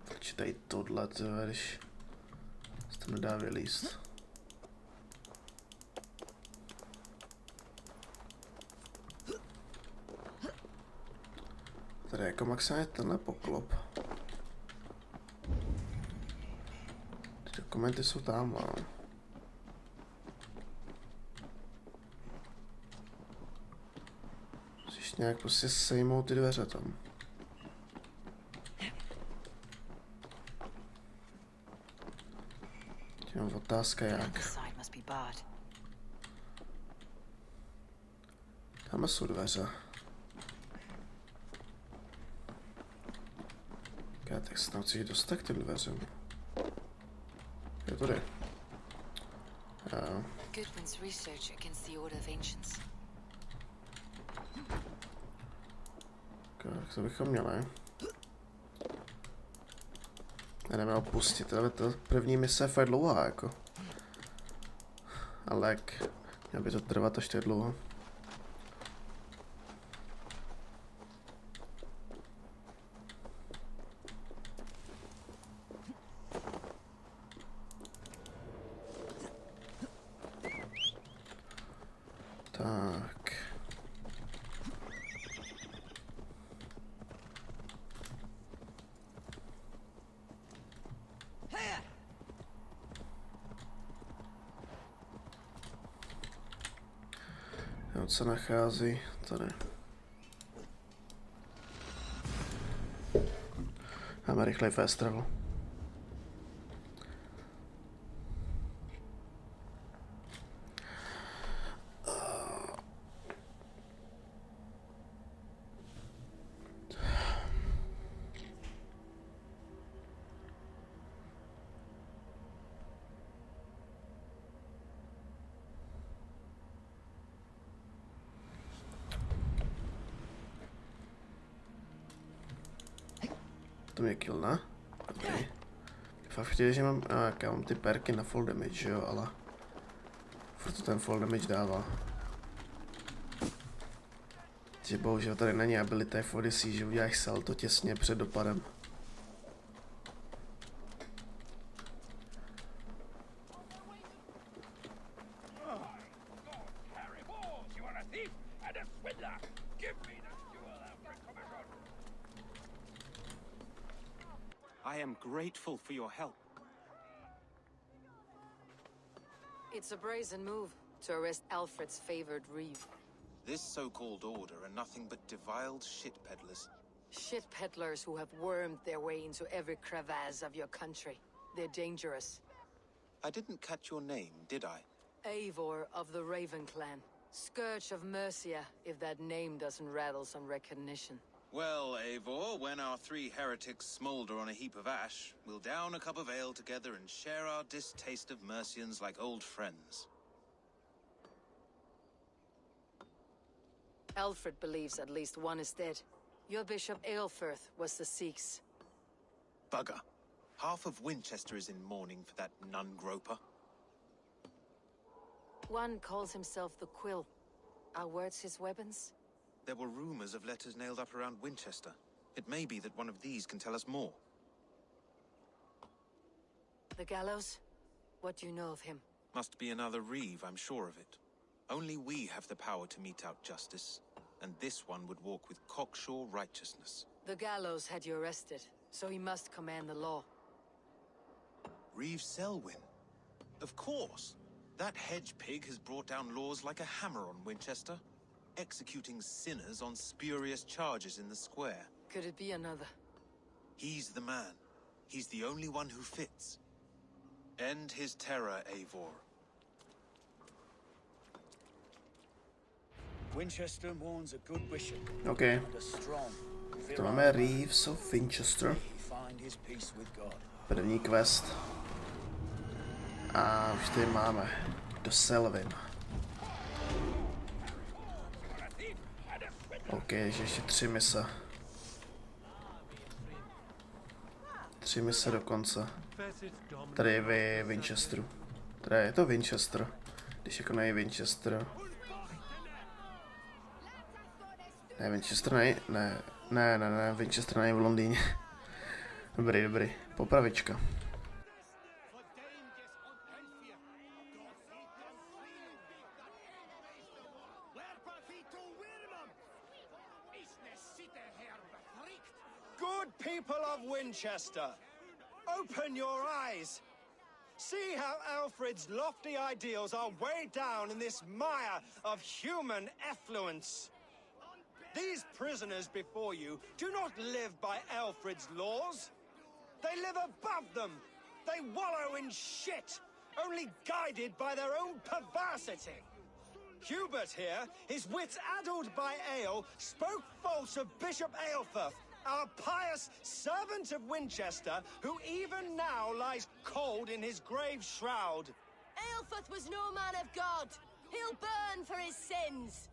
Proč tady tohle, když se to nedá vylíst? Tady jako maximálně tenhle poklop. Ty dokumenty jsou tam, no. Musíš nějak prostě sejmout ty dveře tam. Tím otázka jak. Tam jsou dveře. Tak se tam chci dostat k těm dveřem. Je to jde. Goodwin's research against the Order of Ancients. Tak to bychom měli. Jdeme opustit, ale to první mise je fakt dlouhá, jako. Ale jak mělo by to trvat až tak dlouho. Tak. Jo, co nachází tady. Máme rychlej fast travel. To mě kill, ne? Dobrý. Fakt chtěli, že mám, já mám ty perky na full damage, že jo, ale furt to ten full damage dává. Že bohužel tady není ability for the sea, že uděláš salto těsně před dopadem. I am grateful for your help. It's a brazen move to arrest Alfred's favored reeve. This so-called order are nothing but deviled shit peddlers. Shit peddlers who have wormed their way into every crevasse of your country. They're dangerous. I didn't catch your name, did I? Eivor of the Raven clan. Scourge of Mercia, if that name doesn't rattle some recognition. Well, Eivor, when our three heretics smolder on a heap of ash, we'll down a cup of ale together and share our distaste of Mercians like old friends. Alfred believes at least one is dead. Your Bishop Aelfirth was the Sikhs. Bugger. Half of Winchester is in mourning for that nun-groper. One calls himself the Quill. Are words his weapons? There were rumors of letters nailed up around Winchester. It may be that one of these can tell us more. The gallows? What do you know of him? Must be another reeve, I'm sure of it. Only we have the power to mete out justice, and this one would walk with cocksure righteousness. The gallows had you arrested, so he must command the law. Reeve Selwyn? Of course. That hedge pig has brought down laws like a hammer on Winchester, executing sinners on spurious charges in the square. Could it be another? He's the man. He's the only one who fits. End his terror, Eivor. Winchester mourns a good bishop OK. and a strong. To máme Reeves of Winchester. Find his peace with God. První quest. A už tady máme. Do Selvin. OK, že ještě 3 mise. 3 mise do konce. Tady je Winchesteru. Tady je to Winchester. Když jako nejí Winchester. Ne, Winchester nej, ne, Winchester nej v Londýně. Dobrý, popravička. Good people of Winchester, open your eyes. See how Alfred's lofty ideals are weighed down in this mire of human effluence. These prisoners before you do not live by Alfred's laws. They live above them. They wallow in shit, only guided by their own perversity. Hubert here, his wits addled by ale, spoke false of Bishop Aelfirth, our pious servant of Winchester, who even now lies cold in his grave shroud. Aelfirth was no man of God. He'll burn for his sins.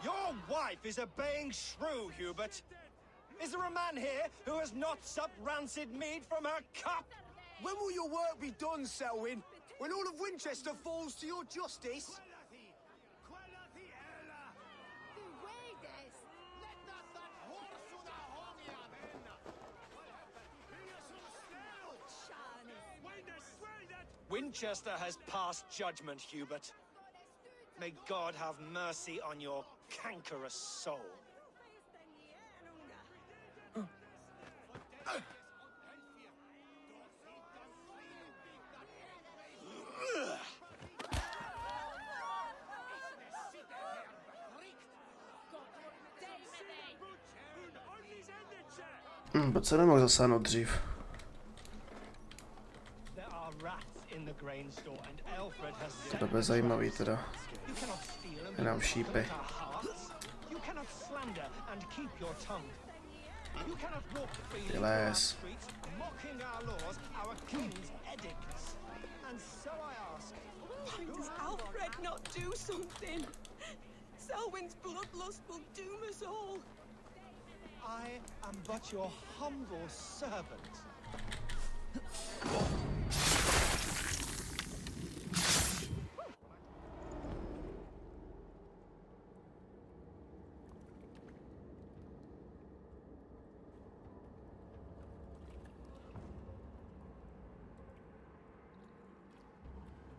Your wife is a baying shrew, Hubert. Is there a man here who has not supped rancid mead from her cup? When will your work be done, Selwyn? When all of Winchester falls to your justice? Winchester has passed judgment, Hubert. May God have mercy on your cankerous soul. Proč se nemohl zasáhnout dřív? To bude zajímavý teda. Je nám šípy. Les. Why does Alfred not do something? Selwyn's bloodlust will doom us all. I am but your humble servant.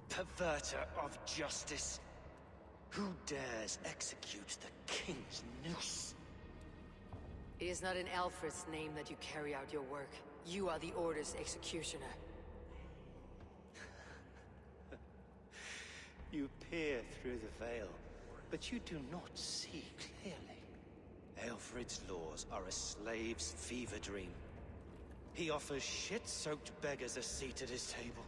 Perverter of justice. Who dares execute the king's noose? It is not in Alfred's name that you carry out your work. You are the Order's executioner. You peer through the veil, but you do not see clearly. Alfred's laws are a slave's fever dream. He offers shit-soaked beggars a seat at his table,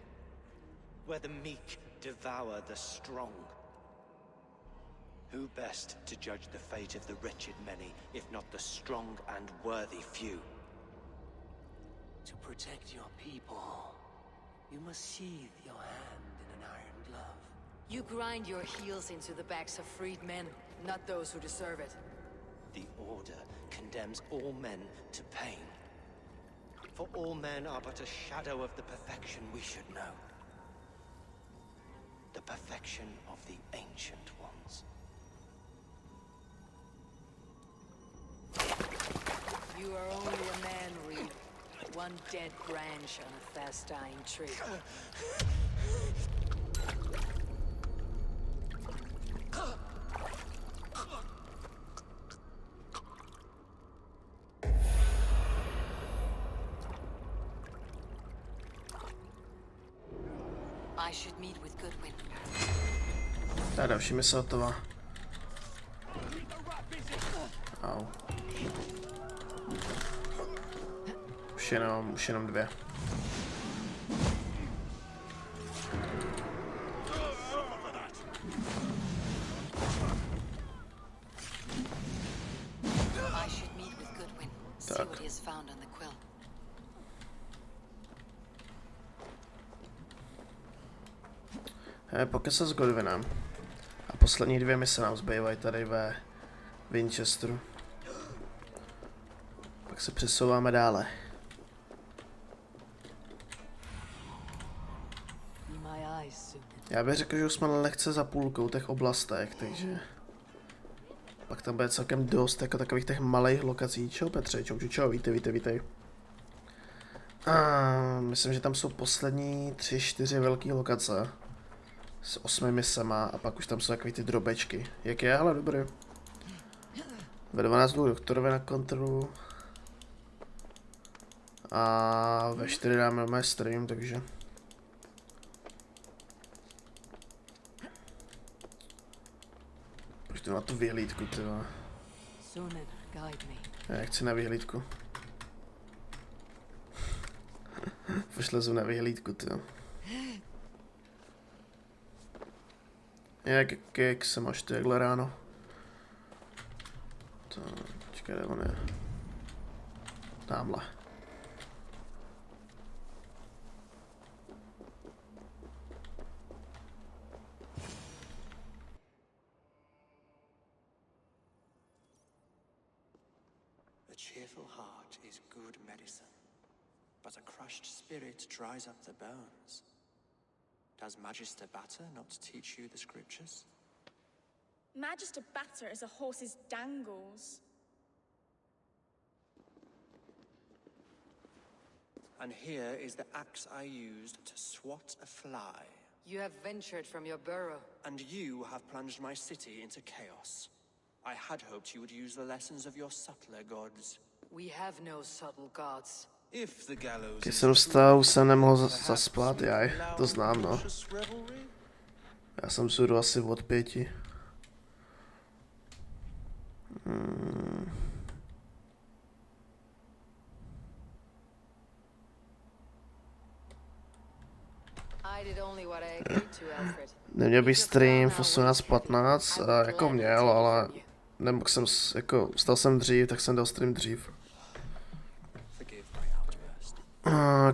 where the meek devour the strong. Who best to judge the fate of the wretched many, if not the strong and worthy few? To protect your people, you must sheathe your hand in an iron glove. You grind your heels into the backs of freed men, not those who deserve it. The Order condemns all men to pain. For all men are but a shadow of the perfection we should know. The perfection of the Ancient Ones. You are only a man, Reed. One dead branch on a fast-dying tree. I should meet with Goodwin. Tak další mise hotová. Au. Už jenom 2. Tak. Pokesa s Godwinem. A poslední 2 mise nám zbývají tady ve Winchesteru. Pak se přesouváme dále. Já bych řekl, že už jsme lehce za půlkou těch oblastech, takže... Pak tam bude celkem dost jako takových těch malých lokací. Čau Petře, čau, vítej. A myslím, že tam jsou poslední 3-4 velké lokace. S 8 misema a pak už tam jsou takový ty drobečky. Jak je, ale dobrý. Ve 12 jdu doktorovi na kontrolu. A ve 4 dáme mé stream, takže... Pojďte na tu vyhlídku, tyva. Já chci na vyhlídku. Pošlezu na vyhlídku, tyva. Jak se máš takhle ráno? Čekaj, kde on je? Támhle. A cheerful heart is good medicine, but a crushed spirit dries up the bones. Does Magister Batter not teach you the scriptures? Magister Batter is a horse's dangles. And here is the axe I used to swat a fly. You have ventured from your burrow. And you have plunged my city into chaos. I had hoped you would use the lessons of your subtler gods. We have no subtle gods. Když jsem vstal, už jsem nemohl zaspat, jaj, to znám, no. Já jsem sudu asi od 5. Neměl bych stream v 18:15, jako měl, ale nemohl jsem, jako, vstal jsem dřív, tak jsem dal stream dřív.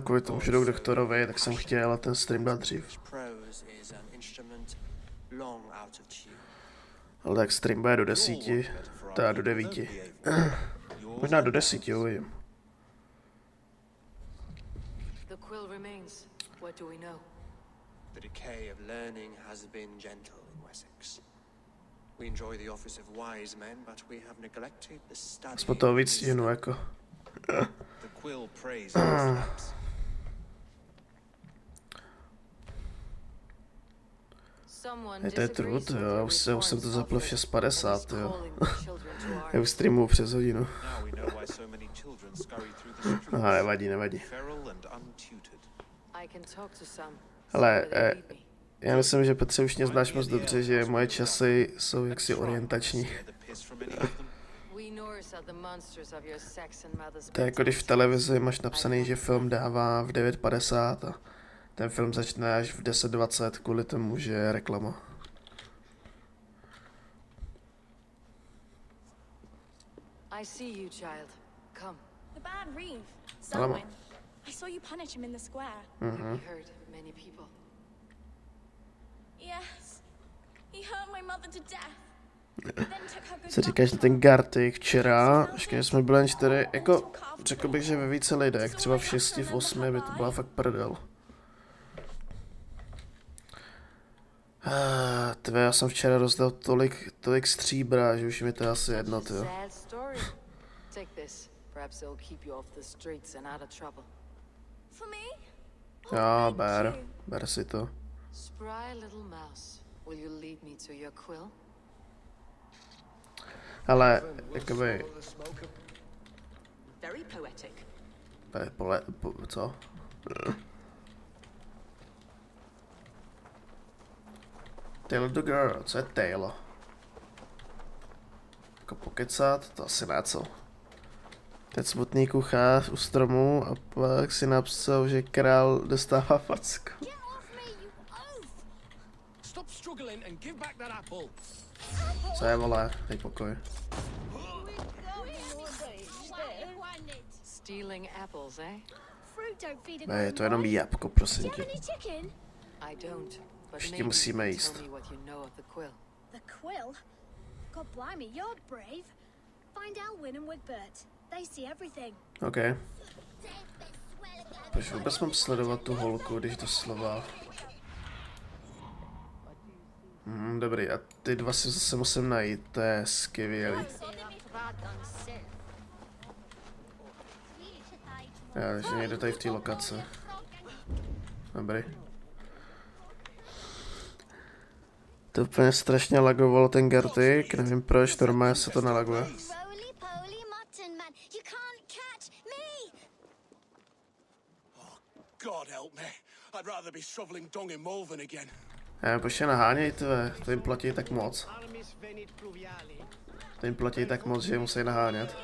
Kvůli tomu, že jdu k doktorovi, tak jsem chtěl ten stream dát dřív. Ale tak stream bude do 10, teda do 9. Možná do 10, uvidím. The decay of learning has been gentle in Wessex. We enjoy the office of wise men, but we have neglected the study. Aspoň toho víc stihnu, jako. The quill prays in his laps. Je to je trud, jo, už jsem to zapl v 6:50, jo. Já už streamuju přes hodinu. Nevadí. Ale já myslím, že Petře už mě znáš moc dobře, že moje časy jsou jaksi orientační. To je jako když v televizi máš napsaný, že film dává v 9:50 a ten film začne až v 10:20 kvůli tomu, že je reklama. I see you, child. Come. The bad Reeve, Selwyn. I saw you punish him in the square. He hurt many people. Yes. He hurt my mother to death. Co říkáš na ten Gartic včera, když jsme byli jen 4, jako řekl bych, že ve více lidech, třeba v 6, v 8 by to byla fakt prdel. Tve, já jsem včera rozdal tolik stříbra, že už mi to asi jedno, tyjo. Jo, ber si to. Ale, jakoby... Co? Tail the girl, co je tail? Jako pokecat, to asi ne, co? Teď smutný kuchař u stromu a pak si napsal, že král dostává facku. Co je, vole, dej pokoj. Stealing apples, eh? Ne, je to jenom jabko, prosím tě. I don't. Ještě musíme jíst. The quill? God blimey, you're brave. Find Alwyn and Wigbert. They see everything. OK. Proč vůbec mám sledovat tu holku, když to slova? Dobrý, a ty dva si zase musím najít, to je skvělý. Já, takže někde tady v té lokaci. Dobrý. To úplně strašně lagovalo ten Gartic, nevím proč, normálně se to nalaguje. Počkej, naháněj, to jim platí tak moc. To jim platí tak moc, že je musí nahánět.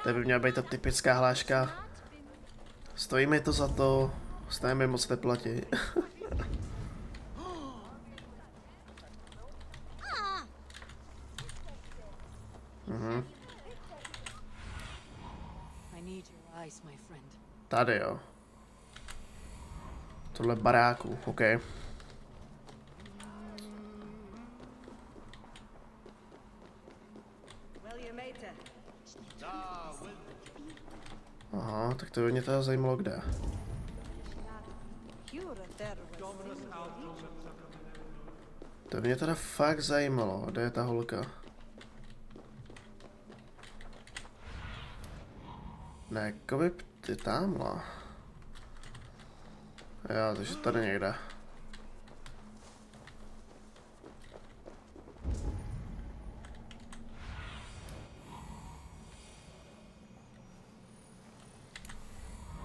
To by měla být ta typická hláška. Stojí mi to za to, stejně mi moc neplatí. Tady jo. Tohle baráku, OK. Aha, tak to by mě teda zajímalo kde. To by mě teda fakt zajímalo, kde je ta holka. Ne, jako by ty tamhle. Jo, takže tady někde.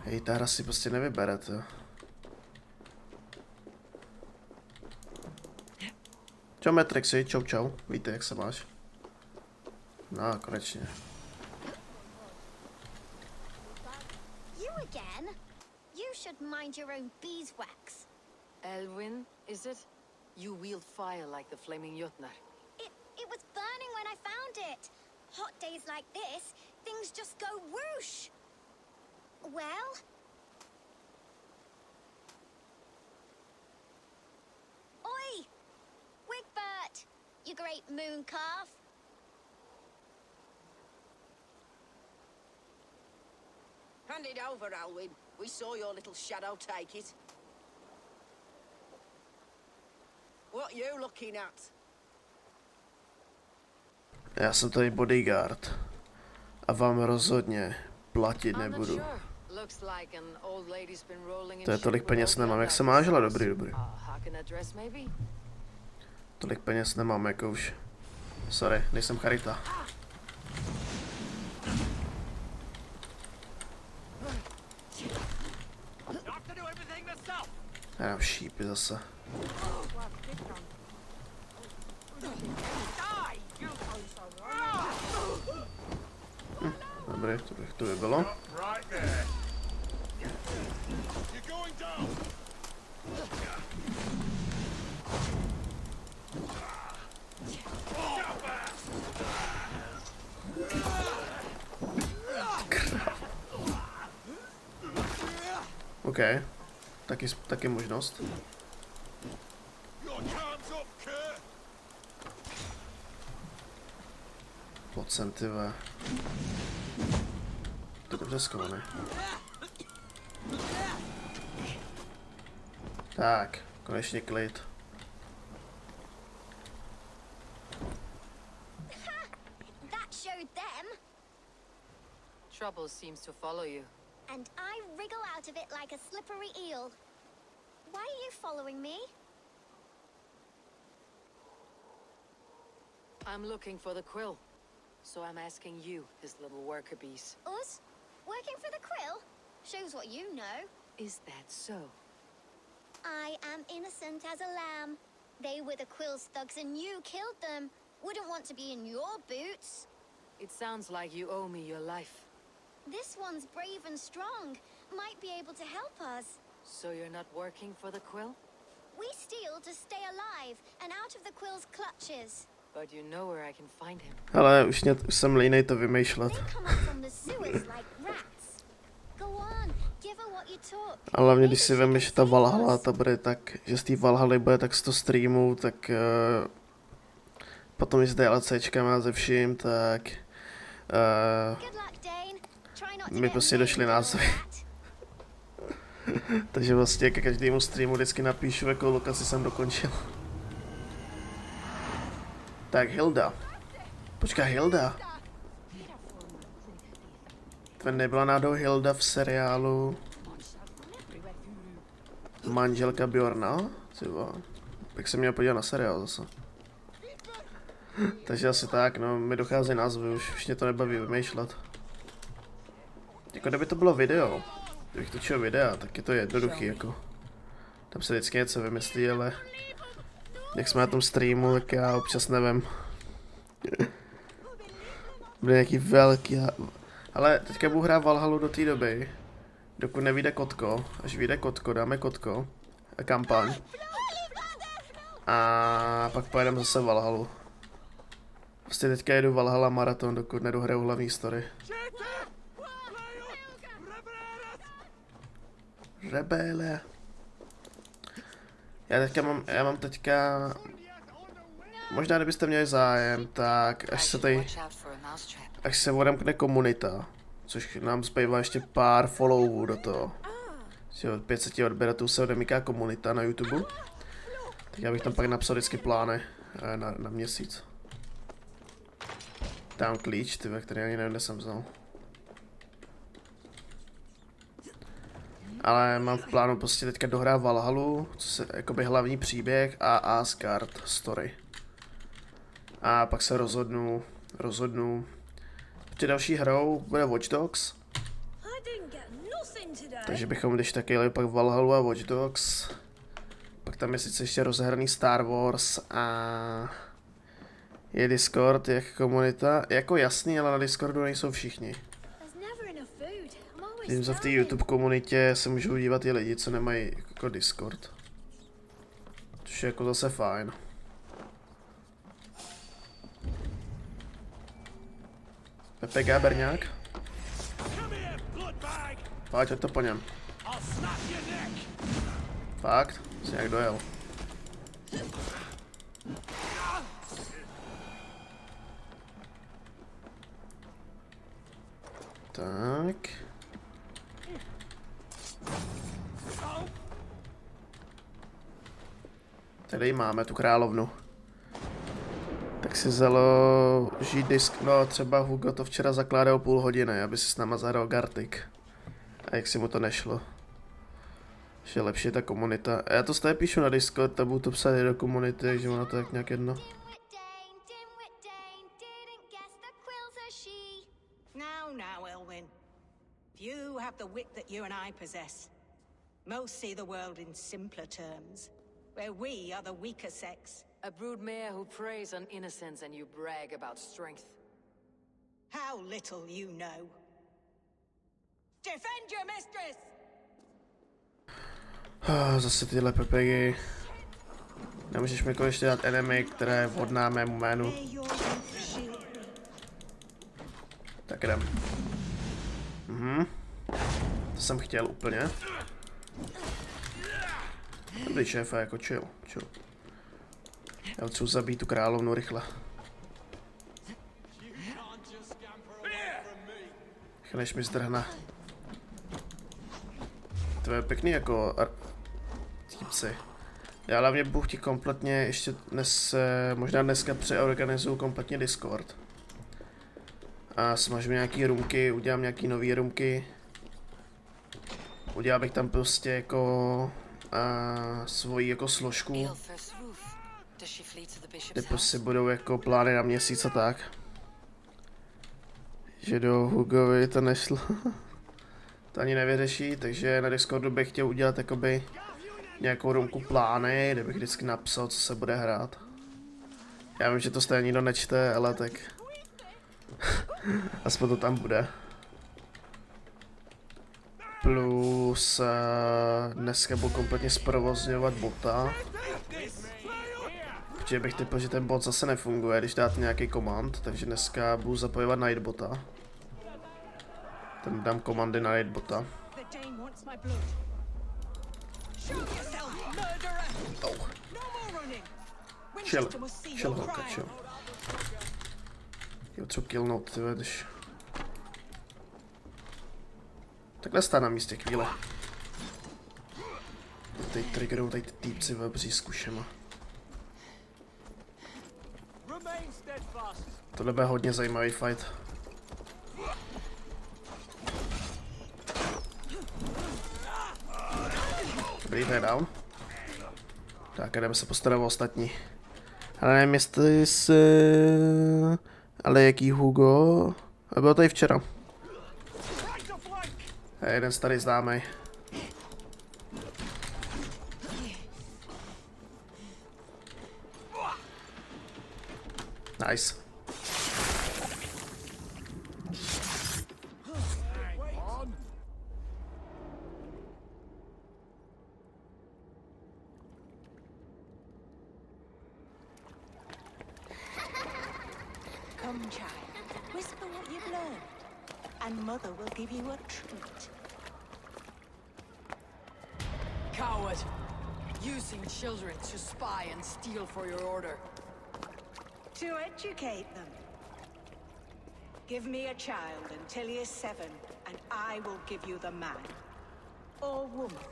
Hej, ta hra si prostě nevybere, to. Čau Matrixy, čau čau, víte jak se máš? No, konečně. Should mind your own beeswax. Elwyn, is it? You wield fire like the flaming Jotnar. It was burning when I found it. Hot days like this, things just go whoosh. Well? Oi! Wigbert! You great moon calf. Hand it over, Alwyn. We saw your little shadow take it. What are you looking at? Já jsem tady bodyguard. A vám rozhodně platit nebudu. To je tolik peněz nemám, jak se máš, ale dobrý, dobrý. Tolik peněz nemám, jako už. Sorry, nejsem charita. Já mám šípy zase. Dobrý, to by bylo. OK, taky možnost. Procentivé. To je dobře skované. Tak, konečně klid. That showed them. Trouble seems to follow you. And I wriggle out of it like a slippery eel. Why are you following me? I'm looking for the quill. So I'm asking you, his little worker bees. Us? Working for the quill? Shows what you know. Is that so? I am innocent as a lamb. They were the quill's thugs and you killed them. Wouldn't want to be in your boots. It sounds like you owe me your life. This one's brave and strong. Might be able to help us. So you're not working for the quill? We steal to stay alive and out of the quill's clutches. But you know where I can find him. Ale už jsem línej to vymýšlet. A hlavně když si vemeš, že ta Valhalla ta bude tak, že z té Valhaly bude tak 100 streamů, tak potom i s DLCčkama ze vším, tak mi prostě došly názvy. Takže vlastně ke každému streamu vždycky napíšu, jakou lokaci jsem dokončil. Tak Hilda. Počkej, Hilda. To nebyla náhodou Hilda v seriálu Manželka Bjorna? Třeba. Tak jsem měl podívat na seriál zase. Takže asi tak, no, mi dochází názvy, už mě to nebaví vymýšlet. Jako kdyby to bylo video, kdybych točil videa, tak je to jednoduchý, jako. Tam se vždycky něco vymyslí, ale jak jsme na tom streamu, tak já občas nevím. Bude nějaký velký... Ale teďka budu hrát Valhallu do té doby, dokud nevyjde kotko. Až vyjde kotko, dáme kotko a kampaň. A pak pojedeme zase Valhallu. Prostě teďka jedu Valhalla maraton, dokud nedohraju hlavní story. Rebele. Já mám teďka... Možná kdybyste měli zájem, tak až se odemkne komunita, což nám zbývá ještě pár followů do toho. Od 500 odběratelů se odemyká komunita na YouTube. Tak já bych tam pak napsal vždycky plány na měsíc. Tam klíč, tyve, který ani nevím, kde jsem vzal. Ale mám v plánu prostě teďka dohrát Valhallu, co se jakoby hlavní příběh a Asgard story. A pak se rozhodnu. Protože další hrou bude Watch Dogs. Takže bychom když taky jeli pak Valhallu a Watch Dogs. Pak tam je sice ještě rozehraný Star Wars a je Discord, jak komunita. Jako jasný, ale na Discordu nejsou všichni. Tím, v té YouTube komunitě se můžou dívat i lidi, co nemají jako Discord. Což je jako zase fajn. PPG Berňák. Pojď, ať to po něm. Fakt? Jsi nějak dojel. Tak. Tady máme tu královnu. Tak si založí disk, no třeba Hugo to včera zakládal půl hodiny, aby si s náma zahrál Gartic. A jak si mu to nešlo. Že lepší je ta komunita. A já to stále píšu na Discord, a budu to psát do komunity, takže ono to jak nějak jedno. Now, Elwyn. You have the wit that you and I possess. Most see the world in simpler terms, where we are the weaker sex. A broodmare who preys on innocence and you brag about strength. How little you know. Defend your mistress! Zase tyhle PPG. Nemůžeš mi ještě dát enemy, která je vhodná mému jménu. Tak jdem. To jsem chtěl úplně. Dobrý šéfe, jako chill. Já chci zabít tu královnu rychle. Než mi zdrhne. To je pěkný jako týpci. Já hlavně budu chtít kompletně ještě dnes, možná dneska přeorganizuju kompletně Discord. A smažím nějaký roomky, udělám nějaký nový roomky. Udělal bych tam prostě jako svoji jako složku. Kde prostě budou jako plány na měsíc a tak. Že do Hugovi to nešlo. To ani nevyřeší, takže na Discordu bych chtěl udělat jakoby nějakou roomku plány, kde bych vždycky napsal, co se bude hrát. Já vím, že to stejně nikdo nečte, ale tak aspoň to tam bude. Plus dneska budu kompletně zprovozňovat bota. Protože bych typl, že ten bot zase nefunguje, když dáte nějaký komand, takže dneska budu zapojovat nightbota. Ten dám komandy na nightbota. Oh. Chill, holka, chill. Jo, co killnout, ty vedeš. Takhle stá na místě chvíle. Teď triggerujou tady ty týpci ve břízku šema. Tohle bude hodně zajímavý fight. Dobrý, to je down. Tak, jdeme se postarat o ostatní. Ale nevím, jestli se... Ale jaký Hugo? A bylo tady včera. Je jeden starý známej. Nice. Come, child. Whisper what you've learned, and Mother will give you a treat. Coward! Using children to spy and steal for your order. To educate them. Give me a child until he is 7, and I will give you the man. Or woman.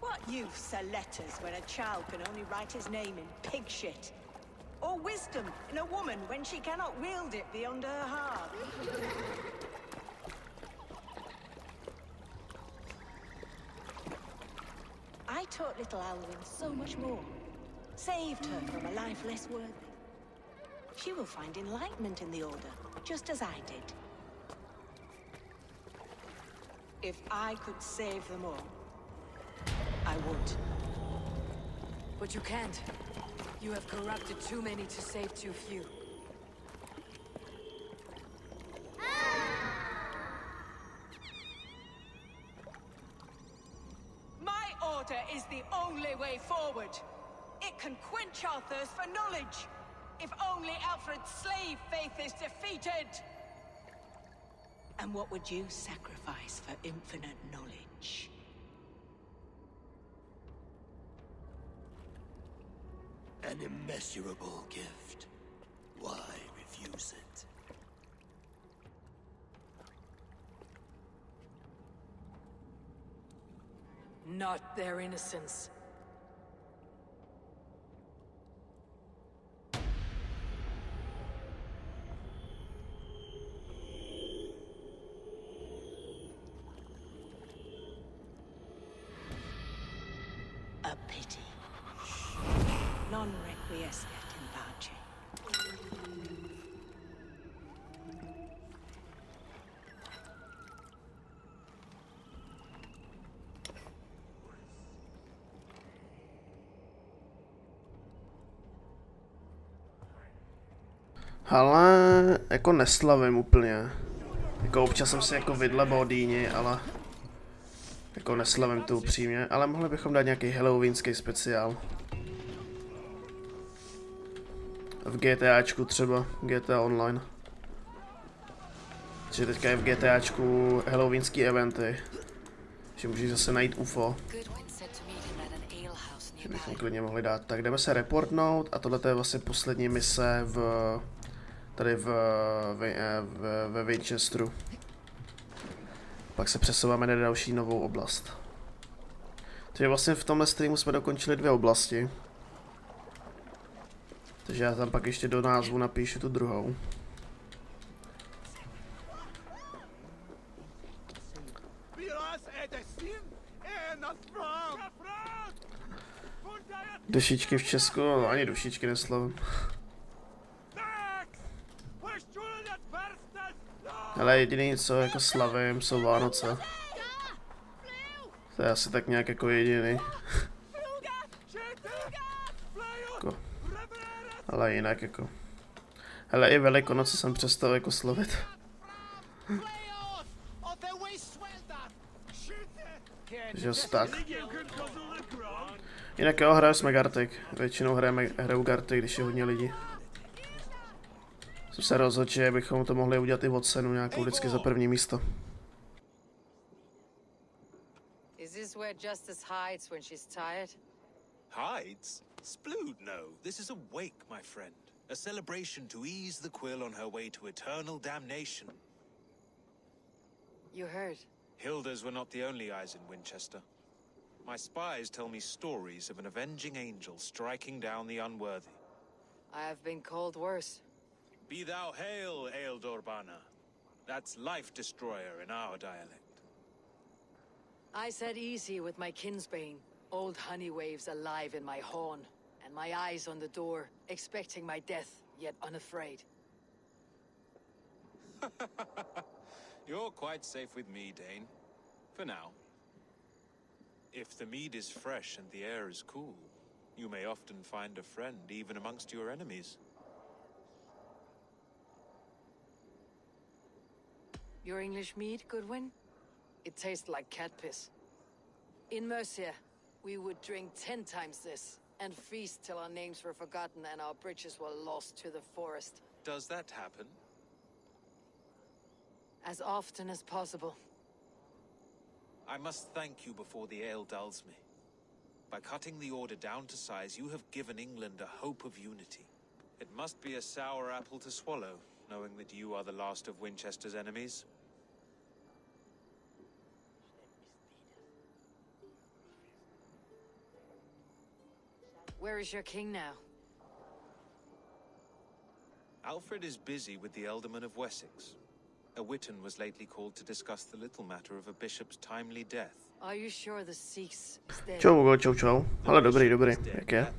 What use are letters when a child can only write his name in pig shit? Or wisdom in a woman when she cannot wield it beyond her heart? I taught little Alwyn so much more. Saved her from a life less worthy. She will find enlightenment in the Order, just as I did. If I could save them all, I would. But you can't. You have corrupted too many to save too few. My order is the only way forward. It can quench our thirst for knowledge. If only Alfred's slave faith is defeated. And what would you sacrifice for infinite knowledge? An immeasurable gift. Why refuse it? Not their innocence. A pity. Non requiescat in pace. Ale jako neslavím úplně. Jako občas jsem si jako vydlebal dýni, ale jako neslavím to upřímně, ale mohli bychom dát nějaký halloweenský speciál. V GTAčku třeba, GTA Online. Takže teďka je v GTAčku halloweenský eventy. Že můžeš zase najít UFO. Že bychom klidně mohli dát. Tak jdeme se reportnout a tohle je vlastně poslední mise tady ve Winchesteru. Pak se přesouváme na další novou oblast. Takže vlastně v tomhle streamu jsme dokončili 2 oblasti. Takže já tam pak ještě do názvu napíšu tu druhou. Dušičky v Česku, no, ani dušičky neslovím. Ale jediný, co jako slavím, jsou Vánoce. To je asi tak nějak jako jediný. Jako. Ale jinak jako. Hele, i Velikonoce jsem přestal jako slavit. Takže asi tak. Jinak jo, hrajeme jsme Gartic. Většinou hraju Gartic, když je hodně lidí. Jsem se rozhodl, že bychom to mohli udělat i od cenu nějakou vždycky za první místo. Is this where Justice hides when she's tired? Hides? Splood, no. This is a wake, my friend. A celebration to ease the quill on her way to eternal damnation. You heard. Hilda's were not the only eyes in Winchester. My spies tell me stories of an avenging angel striking down the unworthy. I have been called worse. Be thou hail, Ealdorbanna. That's Life Destroyer in our dialect. I said easy with my kinsbane. Old honey waves alive in my horn, and my eyes on the door, expecting my death, yet unafraid. You're quite safe with me, Dane. For now. If the mead is fresh and the air is cool, you may often find a friend even amongst your enemies. Your English mead, Goodwin? It tastes like cat piss. In Mercia, we would drink 10 times this, and feast till our names were forgotten and our bridges were lost to the forest. Does that happen? As often as possible. I must thank you before the ale dulls me. By cutting the order down to size, you have given England a hope of unity. It must be a sour apple to swallow, knowing that you are the last of Winchester's enemies. Where is your king now? Alfred is busy with the Ealdorman of Wessex. A Witten was lately called to discuss the little matter of a bishop's timely death. Are you sure the Sikhs is dead? Čau, čau, čau. Ale dobrý, jak je?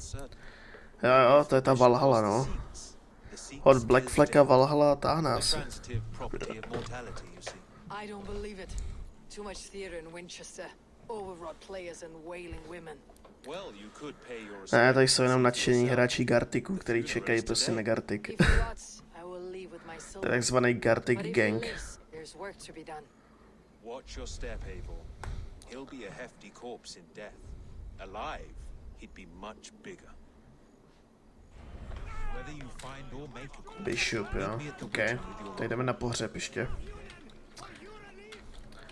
Jo, to je ta Valhalla, no. Od Black Flagga Valhalla táhne asi. I don't believe it. Too much theater in Winchester. Overwrought players and wailing women. Ne, tady jsou jenom nadšení hráči Gartiku, který čekají prostě na Gartik. To je takzvaný Gartic gang. Watch your step, Abel. He'll be a hefty corpse in death. Alive, he'd be much bigger. Whether you find or make a corpse. Bishop, jo. OK. Teď jdeme na pohřeb ještě.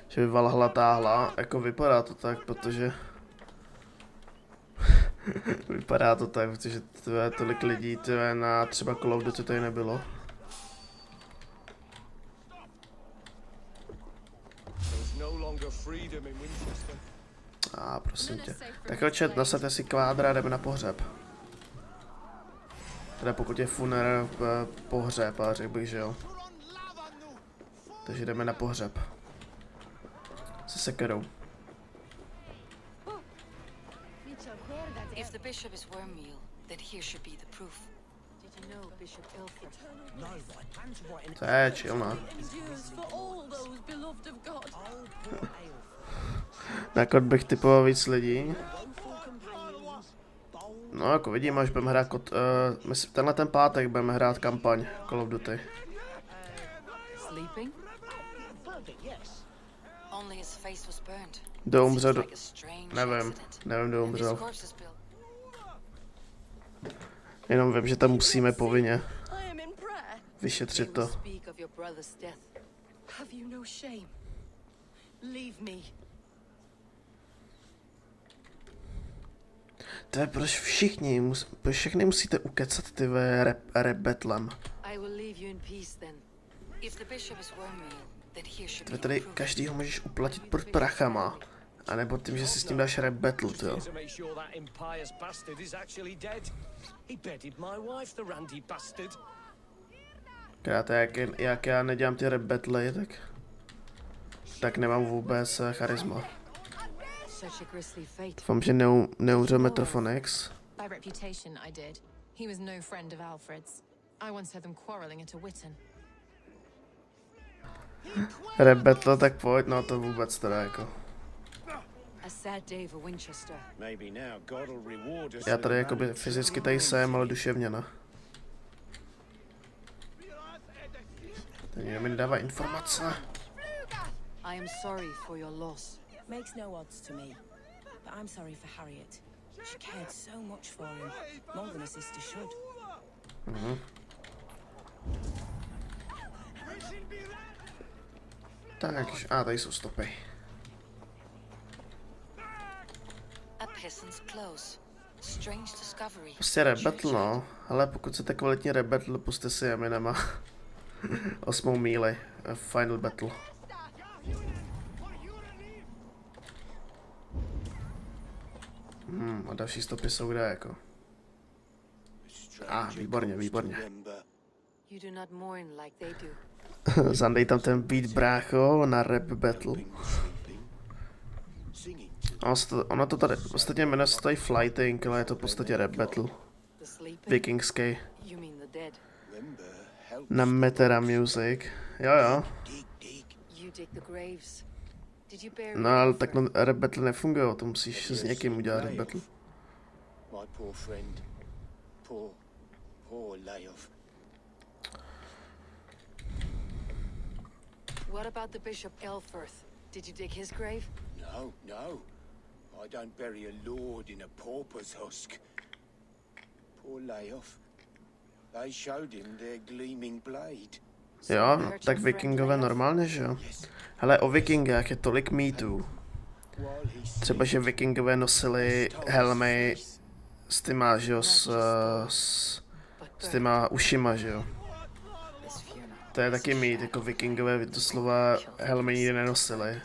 Že by Valhalla táhla, jako vypadá to tak, protože... vypadá to tak, protože tolik lidí na třeba Call of Duty tady nebylo. Prosím tě. Tak očet, nasaďte si kvádra a jdeme na pohřeb. Teda pokud je funeral pohřeb, ale řekl bych, že jo. Takže jdeme na pohřeb. Se sekerou. If the bishop is wormmeal, then here should be the proof. Did you know Bishop Ilford? To je chillná. Nakonec bych typoval víc lidí. No jako vidím, až budeme hrát tenhle ten pátek budeme hrát kampaň Call of Duty. Kdo umřel? Nevím, kdo umřel. Jenom vím, že tam musíme povinně vyšetřit to. To je proč všechny musíte ukecat ty rap battlem. Tve tady každýho můžeš uplatit pod prachama. A nebo tím, že si s tím dáš rap battle, jo. Jak já nedělám ty rap battle, tak nemám vůbec charisma. Doufám, že neumře Metroffonix. By reputation, I did. He was no friend of Alfred's. I once heard them quarreling at a Witten. Rap battle, tak pojď, no to vůbec teda jako. Já tady jakoby fyzicky tady jsem, ale duševně ne. Ten mi nedává informace. I am sorry for your loss. Makes no odds to me. But I'm sorry for Harriet. She cared so much for him. More than a sister should. Takže, tady jsou stopy. Prostě rebattle, no. Ale pokud chcete kvalitní rebattle, puste si Eminema. 8. míli. Final battle. A další stopy jsou kde jako? Výborně, výborně. Zandej tam ten beat, brácho, na rap battle. Ono to tady, ostatně jmenuje se tady Flighting, ale je to v podstatě rap battle. Vikingský. Na Metera Music. Jo. No ale tak rap battle nefunguje, to musíš s někým udělat rap battle. What about the Bishop Elfirth? Did you dig his grave? No. I don't bury a lord in a pauper's husk. Poor Layoff. They showed him their gleaming blade. Jo, no, tak vikingové normálně, že jo? Hele, o vikingách je tolik mýtů. Třeba, že vikingové nosili helmy s těma, že jo, s těma ušima, že jo? To je taky mýt, jako vikingové doslova helmy nikdy nenosili.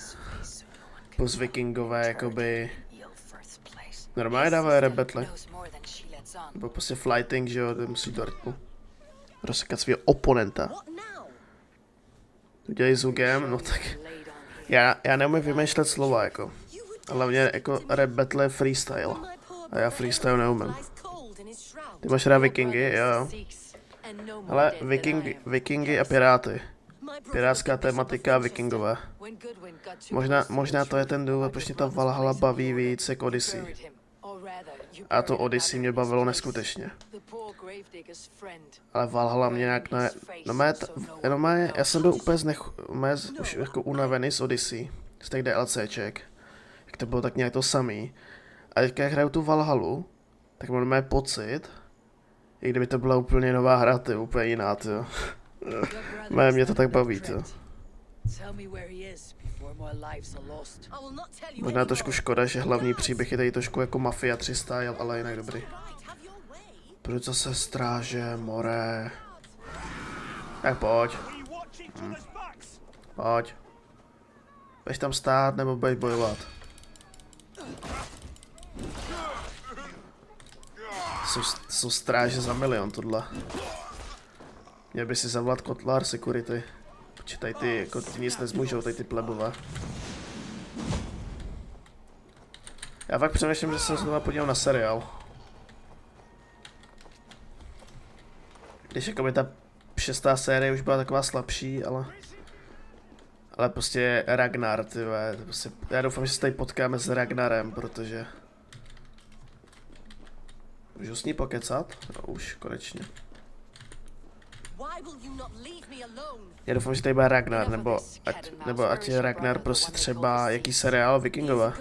Plus vikingové, jakoby... Normálně dávají rap battle. Nebo prostě flighting, že jo, to musí do rytmu. Rozsekat svého oponenta. To dělají s hugem, no tak... Já neumím vymýšlet slova, jako. Hlavně jako rap battle je freestyle. A já freestyle neumím. Ty máš rád vikingy, jo. Ale vikingy a piráty. Pirátská tematika vikingové. Možná to je ten důvod, proč mě ta Valhalla baví víc jak Odyssey. A to Odyssey mě bavilo neskutečně. Ale Valhalla mě nějak ne... já jsem byl úplně už jako unavený z Odyssey. Z těch DLCček. Jak to bylo tak nějak to samý. A teďka jak hraju tu Valhallu, tak mám pocit, i kdyby to byla úplně nová hra, to je úplně jiná, to. Mě to tak baví, to. Možná je trošku škoda, že hlavní příběh je tady trošku jako Mafia 3 style, ale jinak dobrý. Proč zase stráže, more? Tak pojď. Pojď. Budeš tam stát, nebo budeš bojovat? Jsou stráže za milion, tohle. Měl by si zavolat Kotlar security. Protože tady ty, jako ty nic nezmůžou, tady ty plebové. Já fakt přemýšlím, že se znovu podíval na seriál. Když jako by ta 6. série už byla taková slabší, ale prostě Ragnar, tyhle, prostě, já doufám, že se tady potkáme s Ragnarem, protože... Můžu s ní pokecat? No už, konečně. Já doufám, že tady bude Ragnar, nebo ať je Ragnar prostě třeba jaký seriál Vikingové.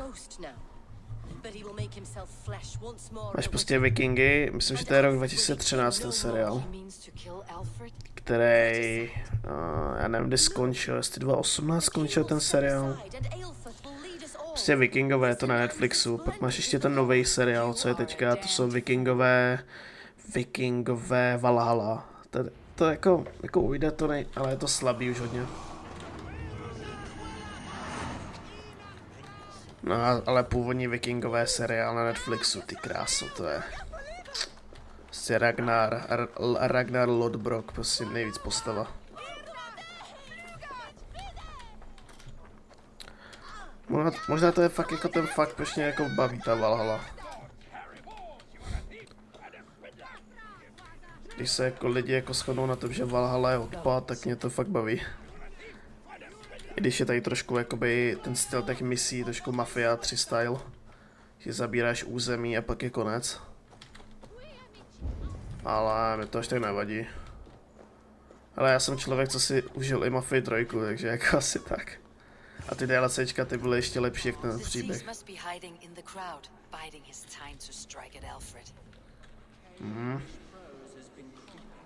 Máš prostě Vikingy, myslím, že to je rok 2013 ten seriál. Který, já nevím, kdy skončil, jestli 2018 skončil ten seriál. Prostě Vikingové, je to na Netflixu, pak máš ještě ten nový seriál, co je teďka, to jsou Vikingové Valhalla. To jako ujde to, ale je to slabý už hodně. No ale původní Vikingové seriál na Netflixu, ty kráso, to je. Prostě Ragnar Lodbrok, prostě nejvíc postava. Možná to je fakt jako ten fakt, proč mě jako baví ta Valhalla. Když se jako lidi jako shodnou na tom, že Valhalla je odpad, tak mě to fakt baví. I když je tady trošku jakoby ten styl těch misí, trošku Mafia 3 style. Že zabíráš území a pak je konec. Ale mi to až tak nevadí. Ale já jsem člověk, co si užil i Mafii 3, takže jako asi tak. A ty DLCčka, ty byly ještě lepší jak ten příběh.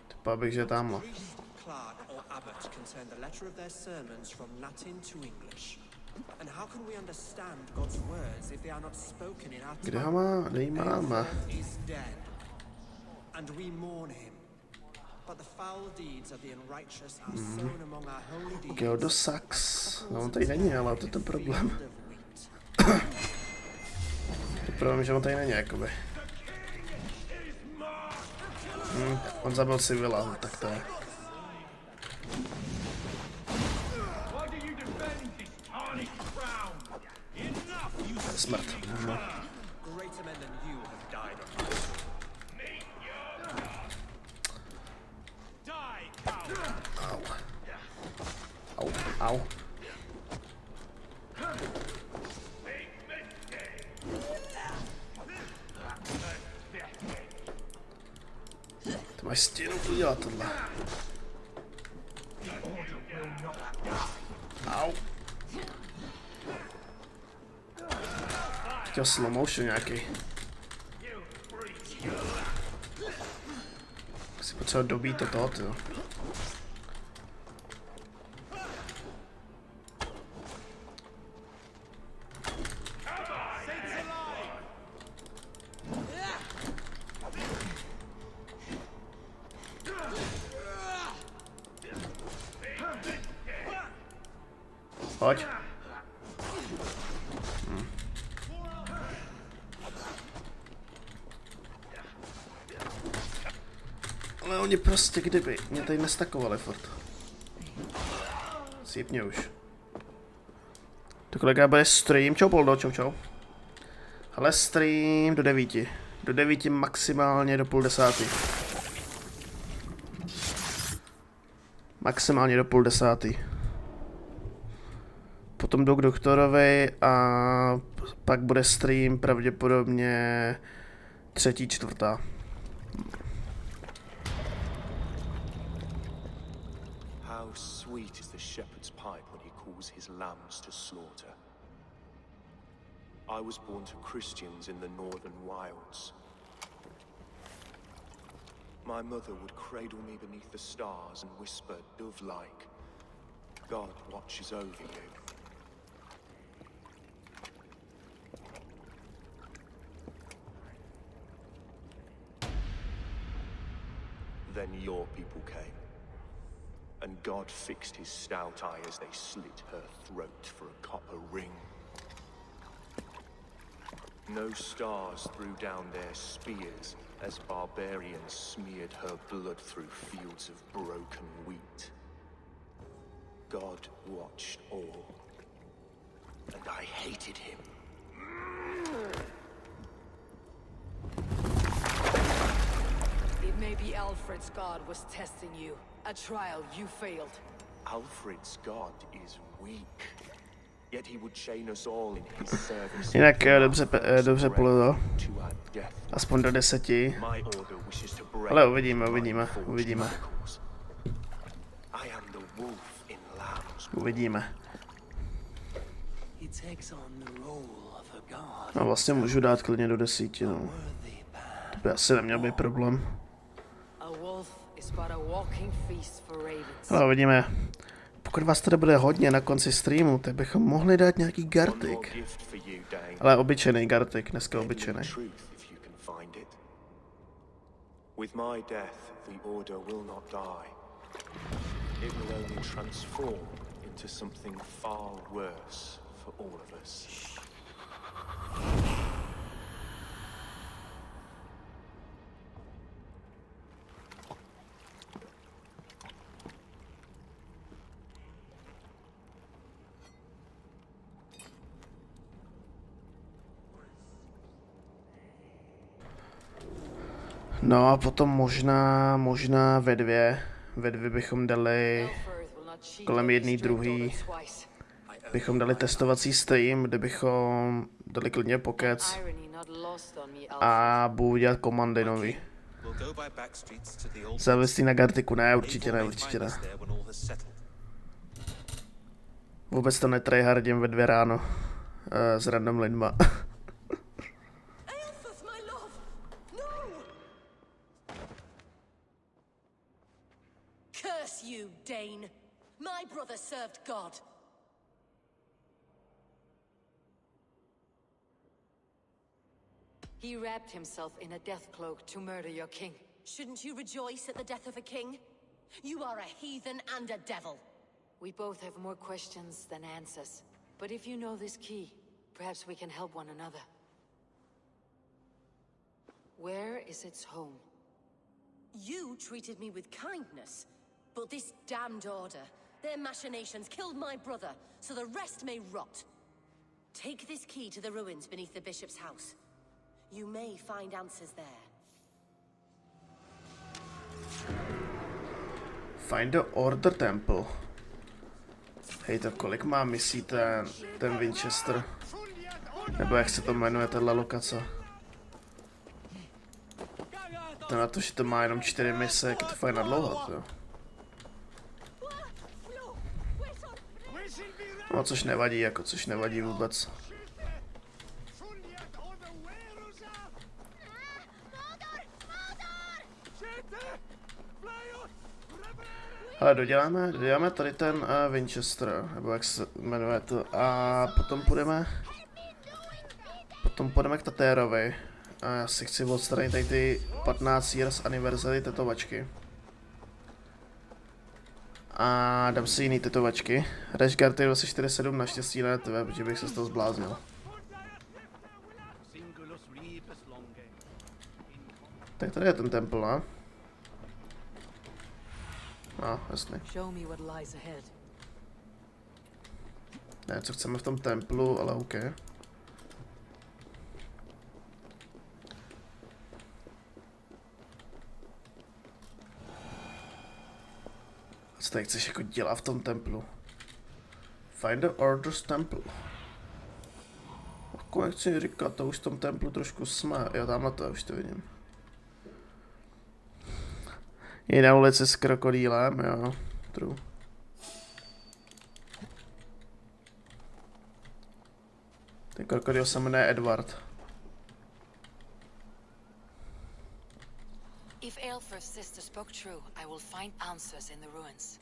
Typa bych, že tamhle. Kde ho má? Kde jí máme? Geodosax. No on tady není, ale to je ten problém. Je problém, že on tady není, jakoby. On zabil civila, tak to je. Smrt. Au. Au. Ty máš stěnu udělat tohle. Au. Chtěl slow motion nějaký. Si potřeba dobít toto, tyjo. Pojď. Ale oni prostě kdyby mě tady nestakovali furt. Sýpně už. To kolega bude stream, čau Poldo, čau. Ale stream do 9. Do 9 maximálně do 9:30. Maximálně do 9:30. Potom jdu k doktorovi a pak bude stream pravděpodobně 3., 4. How sweet is the shepherd's pipe when he calls his lambs to slaughter. I was born to Christians in the northern wilds. My mother would cradle me beneath the stars and whisper dove-like, God watches over you. Then your people came, and God fixed his stout eye as they slit her throat for a copper ring. No stars threw down their spears as barbarians smeared her blood through fields of broken wheat. God watched all, and I hated him. It may be Alfred's god was testing you. A trial you failed. Alfred's god is weak. Yet he would chain us all in his service. Jinak dobře položil. Aspoň do 10. Ale uvidíme. No vlastně můžu dát klidně do 10, no. To by asi neměl být problém. Ale uvidíme. Pokud vás tady bude hodně na konci streamu, tak bychom mohli dát nějaký gartik. Ale obyčejný gartik, dneska obyčejný. With my death, the order will not die. It will only transform into something far worse for all of us. No a potom možná ve 2. Ve 2 bychom dali kolem 1, 2. Bychom dali testovací stream, kde bychom dali klidně pokec a budu dělat komandy nový. Závislí na Gartiku, ne, určitě ne, určitě ne. Vůbec to netryhardím ve 2 ráno s random lidma. Curse you, Dane. My brother served God. He wrapped himself in a death cloak to murder your king. Shouldn't you rejoice at the death of a king? You are a heathen and a devil. We both have more questions than answers. But if you know this key, perhaps we can help one another. Where is its home? You treated me with kindness, but this damned order, their machinations killed my brother, so the rest may rot. Take this key to the ruins beneath the bishop's house. You may find answers there. Find the Order Temple. Hej, to kolik má misí ten Winchester? Nebo jak se to jmenuje, tato lokace? To na to, že to má jenom 4 mise, jak je to fajn nadlouho, to. No, což nevadí, jako, což nevadí vůbec. Ale doděláme tady ten Winchester, nebo jak se jmenuje to, a potom půjdeme k Tatérovi. A já si chci odstranit tady ty 15 years anniversary tetovačky. A dám si jiný tetovačky. Rashguard je 247, naštěstí ne tvé, protože bych se z toho zbláznil. Tak tady je ten temple, ne? No, jasně. Ne, co chceme v tom templu, ale OK. Co tady chceš jako dělat v tom templu? Find the Order's Temple. Jako jak chci říkat, to už v tom templu trošku jsme. Jo, tamhle to, už to vidím. Je na ulici s krokodýlem, jo. True. Ten krokodýl se jmenuje Edward. If Aelfrith's sister spoke true, I will find answers in the ruins.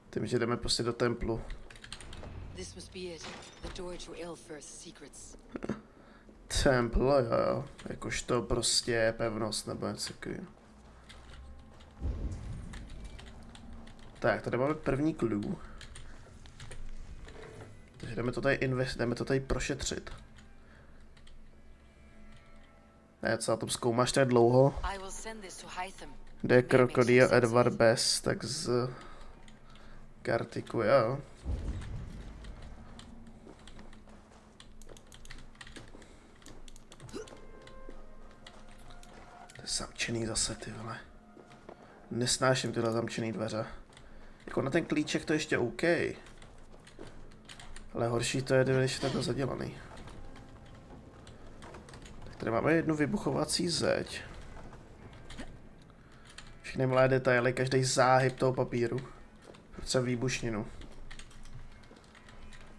Tím, že jdeme prostě do templu. This must be it. The door to Aelfrith's secrets. Temple, jo. Jakožto prostě pevnost nebo něco takového. Tak, tady máme první clue. Takže jdeme to tady prošetřit. Ne, co na tom zkoumáš tak dlouho? Jde krokodýl Edward Bess, tak z Gartiku, jo. To je zamčený zase, ty vole. Nesnáším tyhle zamčený dveře. Jako na ten klíček to ještě OK. Ale horší to je, když je takhle zadělaný. Tak tady máme jednu vybuchovací zeď. Všechny malé detaily, každý záhyb toho papíru. Potřeba výbušninu.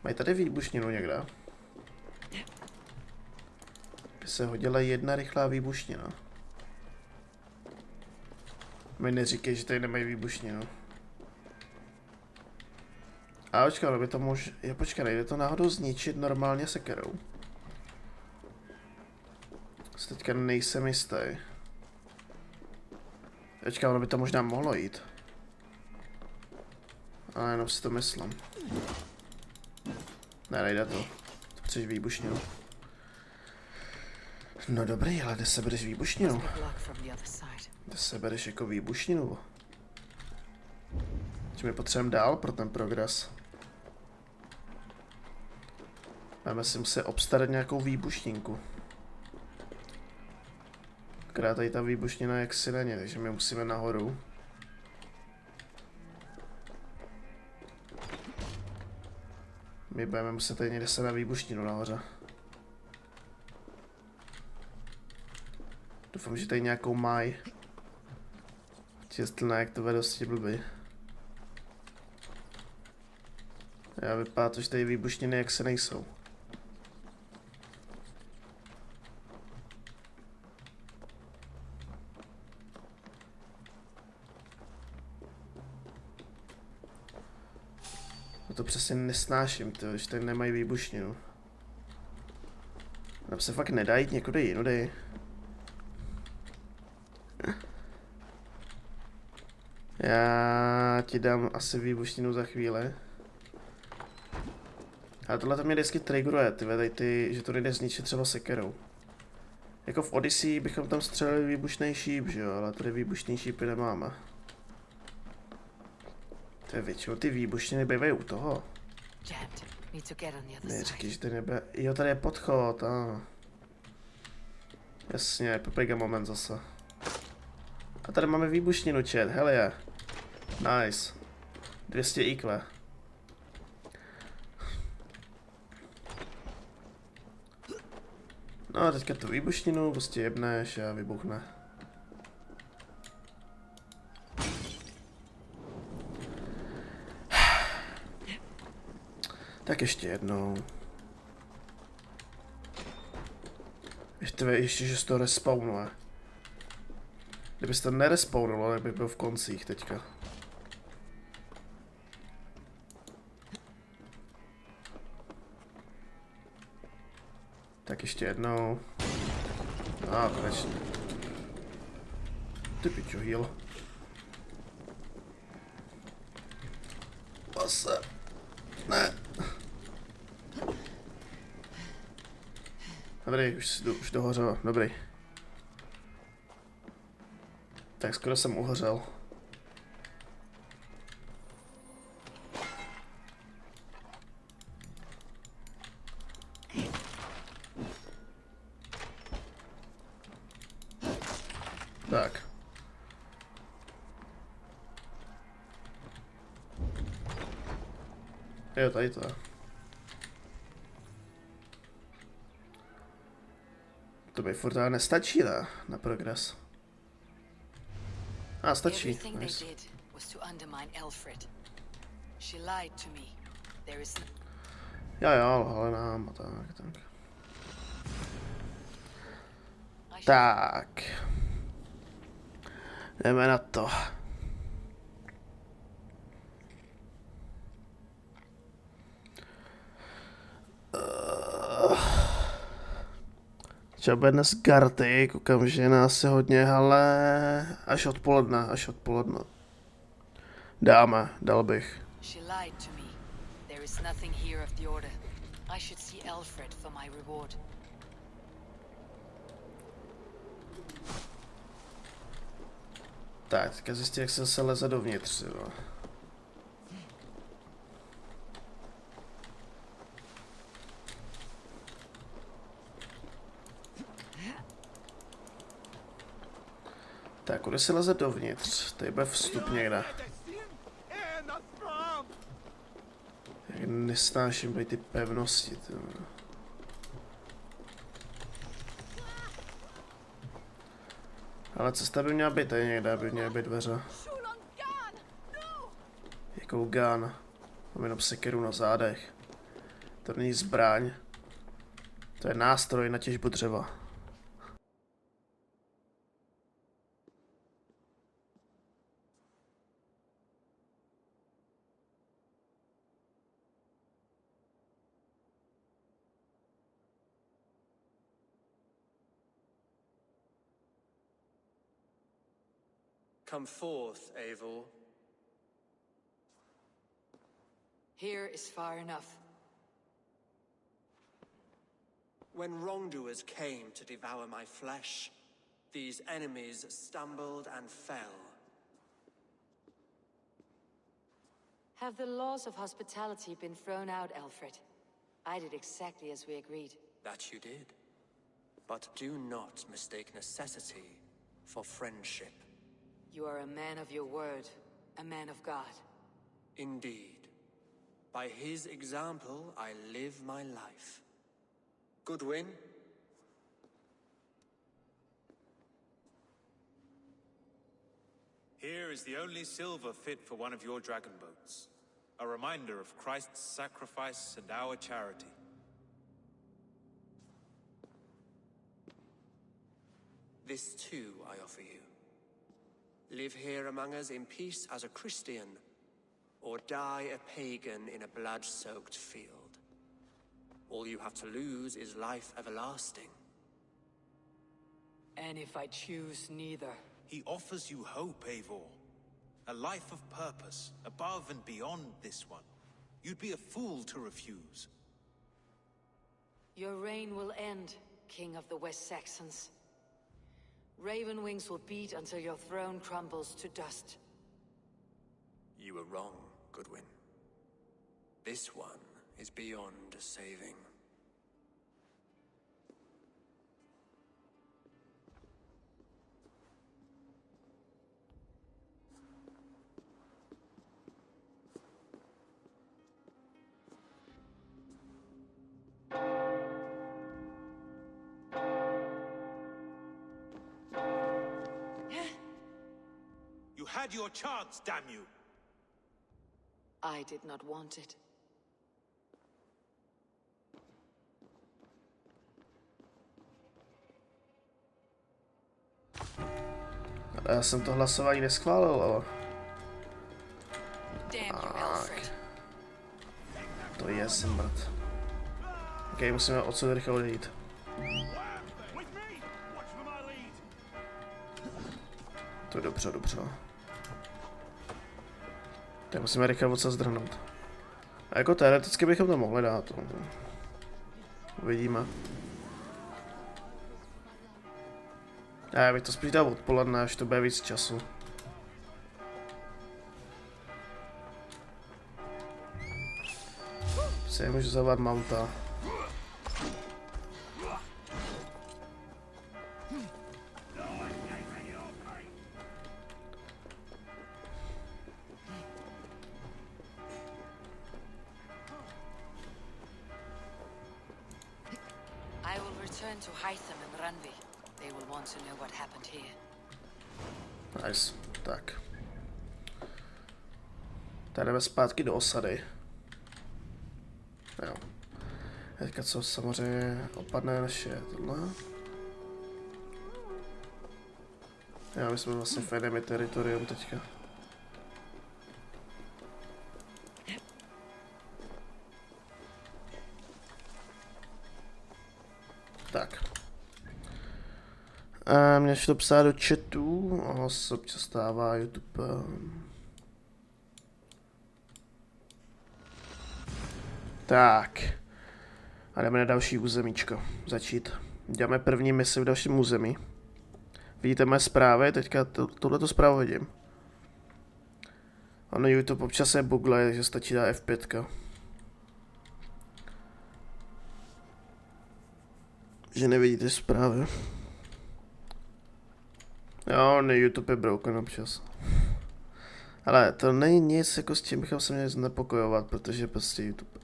Mají tady výbušninu někde? By se hodila jedna rychlá výbušnina. Mi neříkej, že tady nemají výbušninu. A počkej, ale by to počkej, nejde to náhodou zničit normálně sekerou. Teďka nejsem jistý. Počkej, ono by to možná mohlo jít. Ale jenom si to myslím. Ne, nejde to. To chceš výbušninu. No dobrý, ale kde se bereš výbušninu? Kde se bereš jako výbušninu? Že my potřebujeme dál pro ten progres. Máme si muset obstarat nějakou výbušninku. Akorát tady ta výbušnina jaksi není, takže my musíme nahoru. My budeme muset tady někde se na výbušninu nahoře. Doufám, že tady nějakou mají. Jestli ne, jak to bude dosti blbý. Já vypadá to, že tady výbušniny jak se nejsou. No to přesně nesnáším, že tady nemají výbušninu. Tam se fakt nedá jít někudy jinudy. Já ti dám asi výbušninu za chvíli. Ale tohle to mě vždycky triggeruje, že to nejde zničit třeba sekerou. Jako v Odyssey bychom tam střelili výbušný šíp, že jo, ale tady výbušný šípy nemáme. To je většinou ty výbušniny bývají u toho. Neříkej, že tady nebude... Jo, tady je podchod, Jasně, Pepiga moment zase. A tady máme výbušninu, chat, hell yeah. Nice. 200 IQ. No a teďka tu výbušninu prostě jebneš a vybuchne. Tak ještě jednou. Ještě, že se to respawnuje. Kdyby se to nerespawnulo, tak by byl v koncích teďka. Tak ještě jednou. Konečně. Ty pičo, heal. Pase. Ne. Dobrý, už dohořelo, dobrý. Tak skoro jsem uhořel. Tak. Jo, tady to je. To by furt ale nestačí, na progres. Stačí. Nice. Jo, ale nám a tak. Tak. Jdeme na to. Třeba bude dnes karty, koukám, že nás je hodně, ale až odpoledne. Dal bych. Tak, teďka zjistí, jak se leze dovnitř, jo. Tak, kudy se leze dovnitř? Tady bude vstup někde. Jak nesnáším tady ty pevnosti, tyjo. Ale cesta by měla být tady někde, by měly být dveře. Jakou gun? Mám jenom sekeru na zádech. To není zbraň. To je nástroj na těžbu dřeva. Come forth, Eivor. Here is far enough. When wrongdoers came to devour my flesh, these enemies stumbled and fell. Have the laws of hospitality been thrown out, Alfred? I did exactly as we agreed. That you did. But do not mistake necessity for friendship. You are a man of your word, a man of God. Indeed. By his example, I live my life. Goodwin? is the only silver fit for one of your dragon boats. A reminder of Christ's sacrifice and our charity. This too I offer you. Live here among us in peace as a Christian, or die a pagan in a blood-soaked field. All you have to lose is life everlasting. And if I choose neither? He offers you hope, Eivor. A life of purpose, above and beyond this one. You'd be a fool to refuse. Your reign will end, King of the West Saxons. Raven wings will beat until your throne crumbles to dust. You were wrong, Goodwin. This one is beyond saving. You had your chance, damn you! I did not want it. Já jsem to hlasování neschválil, ale... To je smrt. Ok, musíme odsud rychle odejít. To je dobře, dobře. Tak musíme rychle odsud zdrhnout. A jako teoreticky bychom to mohli dát. Uvidíme. A já bych to spíš dal odpoledne, až to bude víc času. Si můžu zavolat mounta. Nice, tak. Tady jdeme zpátky do osady. Jo. Teďka co samozřejmě opadne naše tohle. Já my jsme vlastně v enemy teritorium teďka. Tak. A mě to psát do chatu, aha, se občas stává YouTube. Tak. A jdeme na další územíčko. Začít. Děláme první misi v dalším území. Vidíte moje zprávy, teďka tohleto zprávu vidím. Ano, YouTube občas je bugle, takže stačí dát F5. Že nevidíte zprávy. Jo, ne, YouTube je broken občas. Ale to není nic, jako s tím bychom se měli znepokojovat, protože prostě YouTube.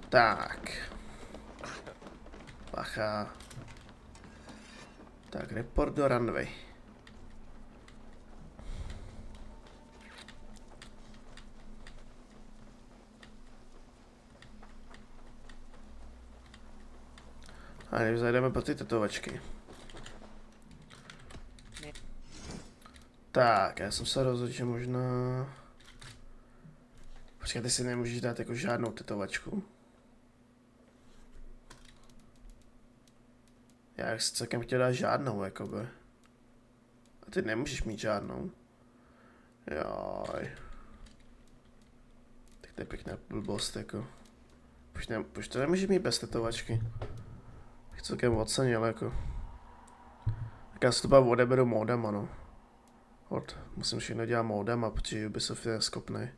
Tak. Bacha. Tak, report do runway. A než zajdeme po ty tetovačky. Tak, já jsem se rozhodl, že možná... Počkej, ty si nemůžeš dát jako žádnou tetovačku. Já si celkem chtěl dát žádnou, jakoby. A ty nemůžeš mít žádnou. Joj. Tak to je pěkná blbost, jako. Proč to nemůžeš mít bez tetovačky? Bych celkem ocenil, jako. Tak já si to pak odeberu modem, ano. Musím všechno dělat modem, a protože Ubisoft je schopný.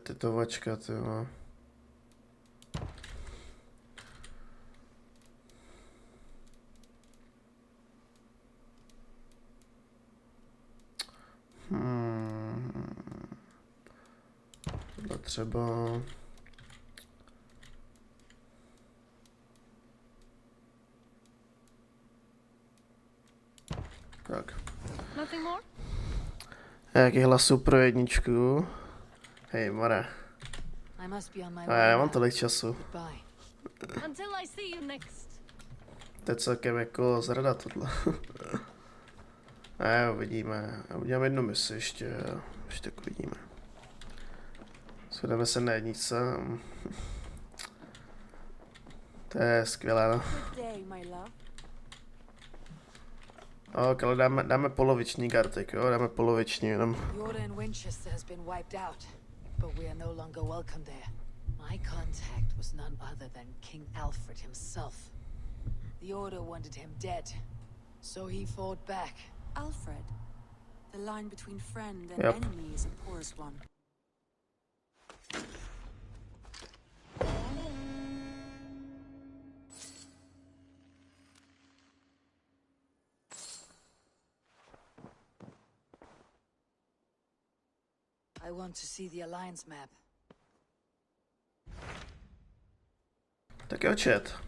tetovačka, ty jo. Tohle třeba... Tak. Jaký hlasu pro jedničku? Hej, Mare. A já nemám tolik času. To je celkem jako zrada tohle. A jo, vidíme. A uděláme jednu misi ještě tak uvidíme. Shodeme se na jedničce. To je skvělé, no. Ok, ale dáme poloviční Gartic, jo, dáme poloviční jenom. The order in Winchester has been wiped out, but we are no longer welcome there. My contact was none other than King Alfred himself. The order wanted him dead, so he fought back. Alfred, the line between friend and enemy is a porous one. I want to see the Alliance map. Tak jo, chat.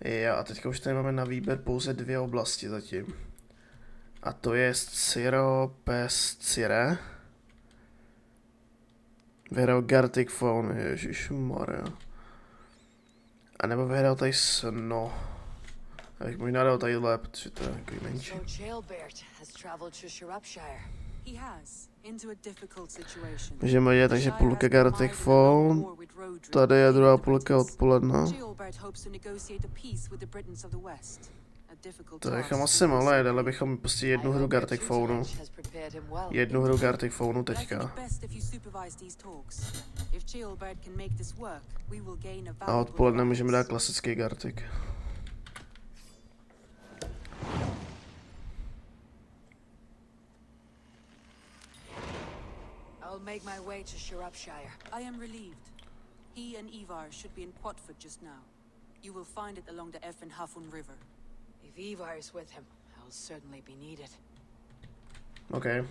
Jo, a teďka už tady máme na výběr pouze 2 oblasti zatím. A to je Ciro pes Cire. Vyhrál Gartic Phone, ježišmarja. A nebo vyhrál tady Sno. Já bych možná dal tadyhle, protože to je takový menší. Můžeme jít, takže půlka Gartic Phone. Tady je druhá půlka odpoledne. To bychom asi mohli, dali bychom prostě jednu hru Gartic Phoneu. Jednu hru Gartic Phoneu teďka. A odpoledne můžeme dát klasický Gartic. I'll make my way to Shropshire. I am relieved. He and Ivar should be in Quatford just now. You will find it along the Effen Hafun River. If Ivar is with him, I'll certainly be needed. Okay.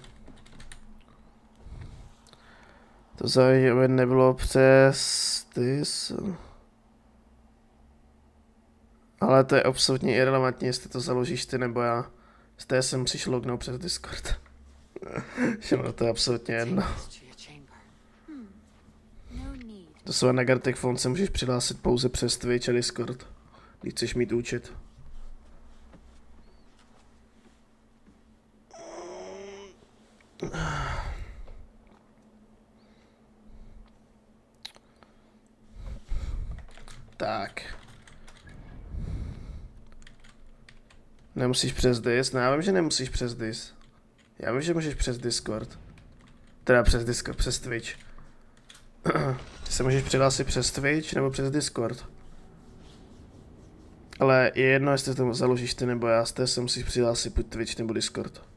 To zajímavé nebylo přes tys. Ale to je absolutně irrelevantní, jestli to založíš ty nebo já. Z té jsem přišel lognout přes Discord. Všechno, to je absolutně jedno. To jsou na Gartic Phone se můžeš přihlásit pouze přes Twitch a Discord, když chceš mít účet. Tak. Nemusíš přes Dis? No já vím, že nemusíš přes Dis. Já vím, že můžeš přes Discord. Teda přes Discord, přes Twitch. Ty se můžeš přihlásit přes Twitch nebo přes Discord. Ale je jedno, jestli to založíš ty nebo já, z té se musíš přihlásit buď Twitch nebo Discord.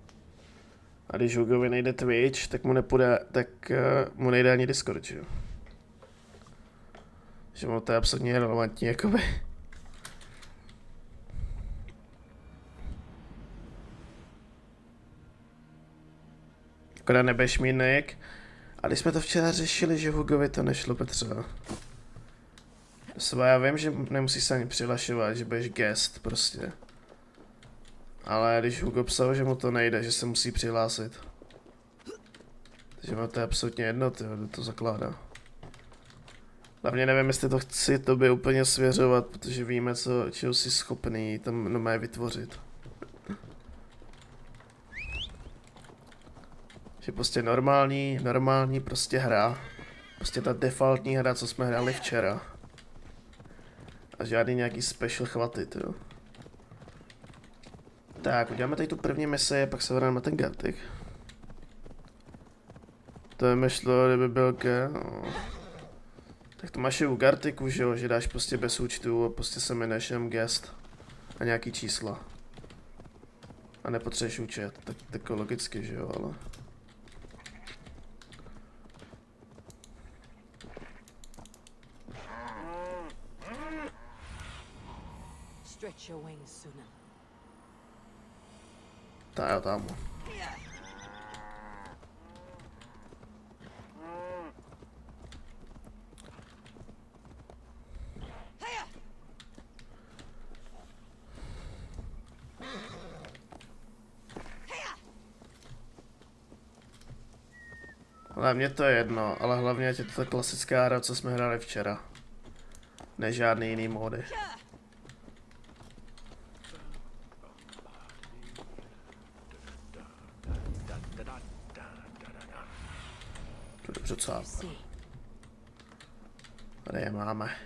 A když Hugovi nejde Twitch, tak mu nepůjde, mu nejde ani Discord, že jo. Že mu to je absolutně relevantní, jakoby. Akorát nebudeš mít nick. A když jsme to včera řešili, že Hugovi to nešlo, Petře. Já vím, že nemusíš se ani přihlašovat, že budeš guest prostě. Ale když Hugo psal, že mu to nejde, že se musí přihlásit. Takže mu to je absolutně jedno, kdo to zakládá. Hlavně nevím, jestli to chci tobě úplně svěřovat, protože víme, čeho jsi schopný tam normálně vytvořit. Že prostě normální prostě hra. Prostě ta defaultní hra, co jsme hráli včera. A žádný nějaký special chvaty, jo. Tak, uděláme tady tu první misi, pak se vrhneme na ten Gartic. To je myšlo, kdyby byl no. Tak to máš i u Garticu, že jo, že dáš prostě bez účtu a prostě se jmenuješ jenom guest. A nějaký čísla. A nepotřebuješ účet, tak logicky, že jo, ale... Stretch your wings, Signum. Tak jo, tam. Ale mně to je jedno, ale hlavně je to ta klasická hra, co jsme hráli včera. Ne žádný jiný módy. To dobře cáp. Tady je máme.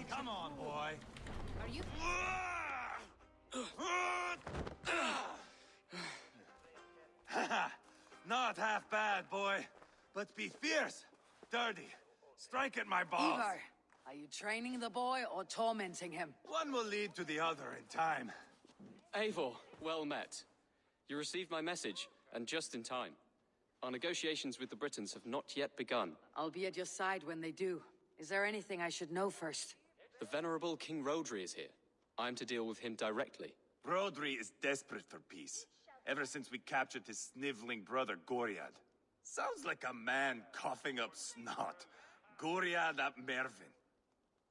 Come on, boy. Are you? Not half bad, boy. But be fierce, dirty. Strike at my balls. Ivar, are you training the boy or tormenting him? One will lead to the other in time. Eivor, well met. You received my message, and just in time. Our negotiations with the Britons have not yet begun. I'll be at your side when they do. Is there anything I should know first? The venerable King Rodri is here. I'm to deal with him directly. Rodri is desperate for peace, ever since we captured his sniveling brother Goriad. Sounds like a man coughing up snot. Goriad ap Mervin.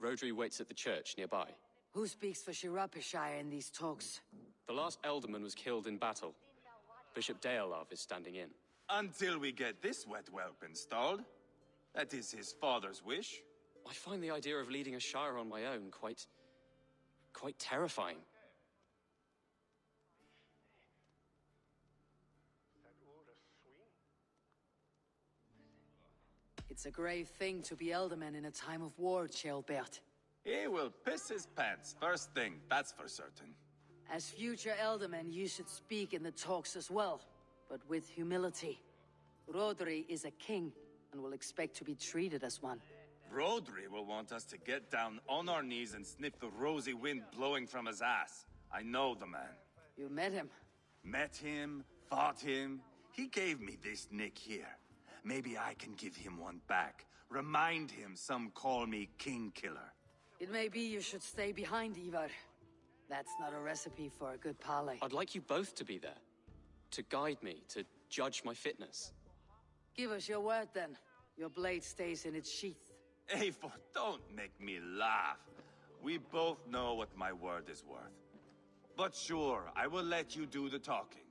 Rodri waits at the church nearby. Who speaks for Shirapishire in these talks? The last alderman was killed in battle. Bishop Deolav is standing in. Until we get this wet whelp installed. That is his father's wish. I find the idea of leading a shire on my own quite terrifying. It's a grave thing to be elderman in a time of war, Ceolbert. He will piss his pants first thing, that's for certain. As future elderman, you should speak in the talks as well, but with humility. Rodri is a king and will expect to be treated as one. Rodri will want us to get down on our knees and sniff the rosy wind blowing from his ass. I know the man. You met him? Met him, fought him. He gave me this nick here. Maybe I can give him one back. Remind him some call me King Killer. It may be you should stay behind, Ivar. That's not a recipe for a good parley. I'd like you both to be there. To guide me, to judge my fitness. Give us your word then. Your blade stays in its sheath. Eivor, don't make me laugh. We both know what my word is worth. But sure, I will let you do the talking.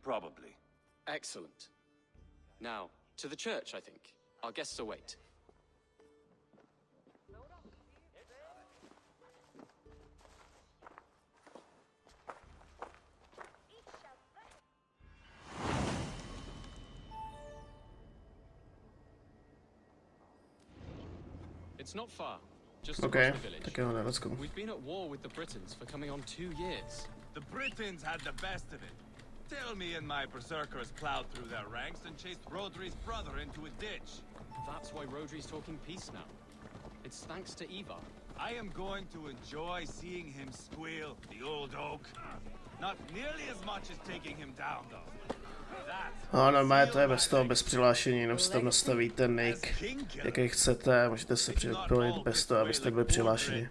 Probably. Excellent. Now, to the church, I think. Our guests await. It's not far. Just Okay, across the village. tak jo, let's go. We've been at war with the Britons for coming on 2 years. The Britons had the best of it. Tell me and my berserkers plowed through their ranks and chased Rodri's brother into a ditch. That's why Rodri's talking peace now. It's thanks to Ivar. I am going to enjoy seeing him squeal, the old oak. Not nearly as much as taking him down, though. Normálně to je bez toho, bez přihlášení, jenom si tam nastavíte nick, jaký chcete, můžete se připojit bez toho, abyste byli přihlášeni.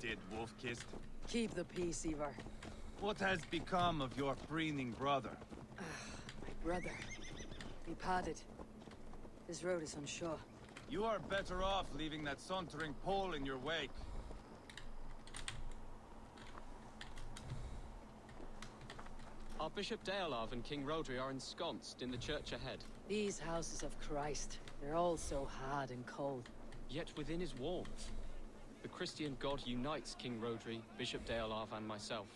Keep the peace, Ivar. What has become of your preening brother? My brother. He parted. This road is unsure. You are better off leaving that sauntering Pole in your wake. Our Bishop Deolav and King Rodri are ensconced in the church ahead. These houses of Christ, they're all so hard and cold. Yet within is warmth. The Christian God unites King Rodri, Bishop Deolav, and myself.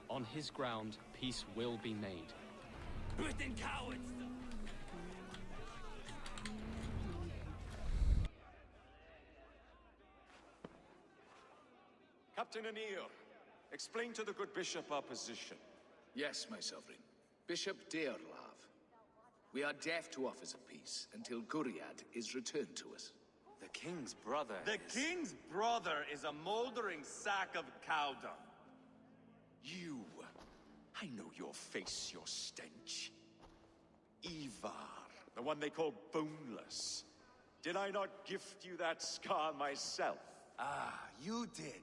On his ground, peace will be made. Britain cowards! Captain Anil, explain to the good bishop our position. Yes, my sovereign. Bishop Deolav. We are deaf to offers of peace until Guriad is returned to us. The king's brother The king's brother is a moldering sack of cow dung. You. I know your face, your stench. Ivar, the one they call boneless. Did I not gift you that scar myself? Ah, you did.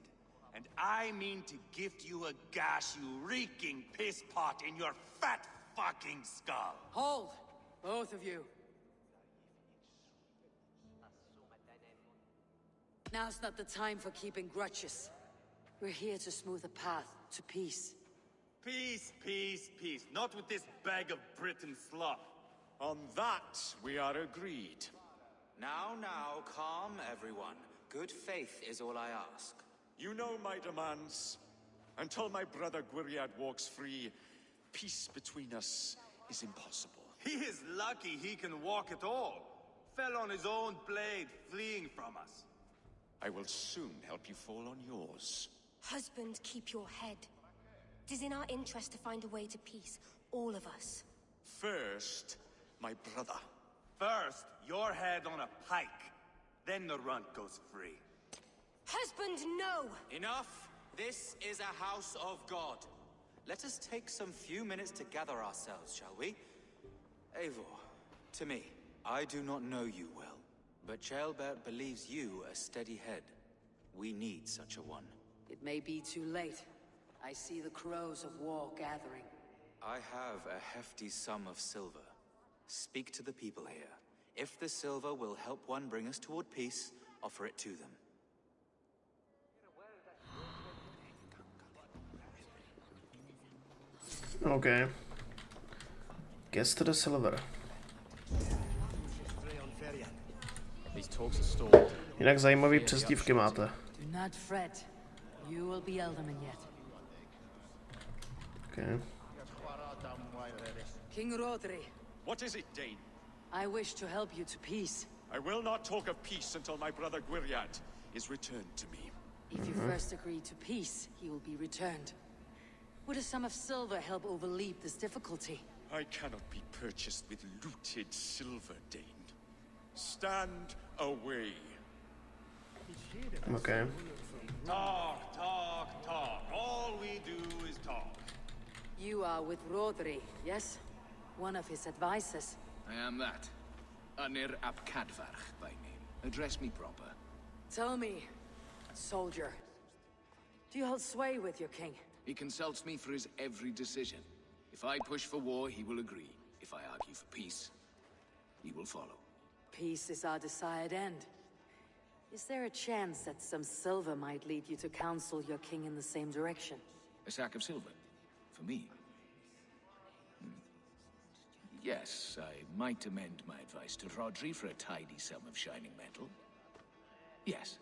And I mean to gift you a gash, you reeking piss pot in your fat fucking skull. Hold! Both of you. Now's not the time for keeping grudges. We're here to smooth a path to peace. Peace, peace, peace. Not with this bag of Britain slop. On that, we are agreed. Now, calm everyone. Good faith is all I ask. You know my demands. Until my brother Gwiriad walks free, peace between us is impossible. He is lucky he can walk at all. Fell on his own blade, fleeing from us. I will soon help you fall on yours. Husband, keep your head. It is in our interest to find a way to peace, all of us. First, my brother. First, your head on a pike. Then the runt goes free. Husband, no! Enough! This is a house of God. Let us take some few minutes to gather ourselves, shall we? Eivor, to me, I do not know you well, but Ceolbert believes you a steady head. We need such a one. It may be too late. I see the crows of war gathering. I have a hefty sum of silver. Speak to the people here. If the silver will help one bring us toward peace, offer it to them. Okay. Guess to the silver. These talks are stalled. Jinak zajímavý přezdívky máte. Do not fret. You will be alderman yet. Okay. King Rodri. What is it, Dane? I wish to help you to peace. I will not talk of peace until my brother Gwiriad is returned to me. If you first agree to peace, he will be returned. Would a sum of silver help overleap this difficulty? I cannot be purchased with looted silver, Dane. Stand away. Okay. Talk, talk, talk. All we do is talk. You are with Rodri, yes? One of his advisors. I am that. Anir ap Cadfarch by name. Address me proper. Tell me, soldier, do you hold sway with your king? He consults me for his every decision. If I push for war, he will agree. If I argue for peace, he will follow. Peace is our desired end. Is there a chance that some silver might lead you to counsel your king in the same direction? A sack of silver? For me? Yes, I might amend my advice to Rodri for a tidy sum of shining metal. Yes.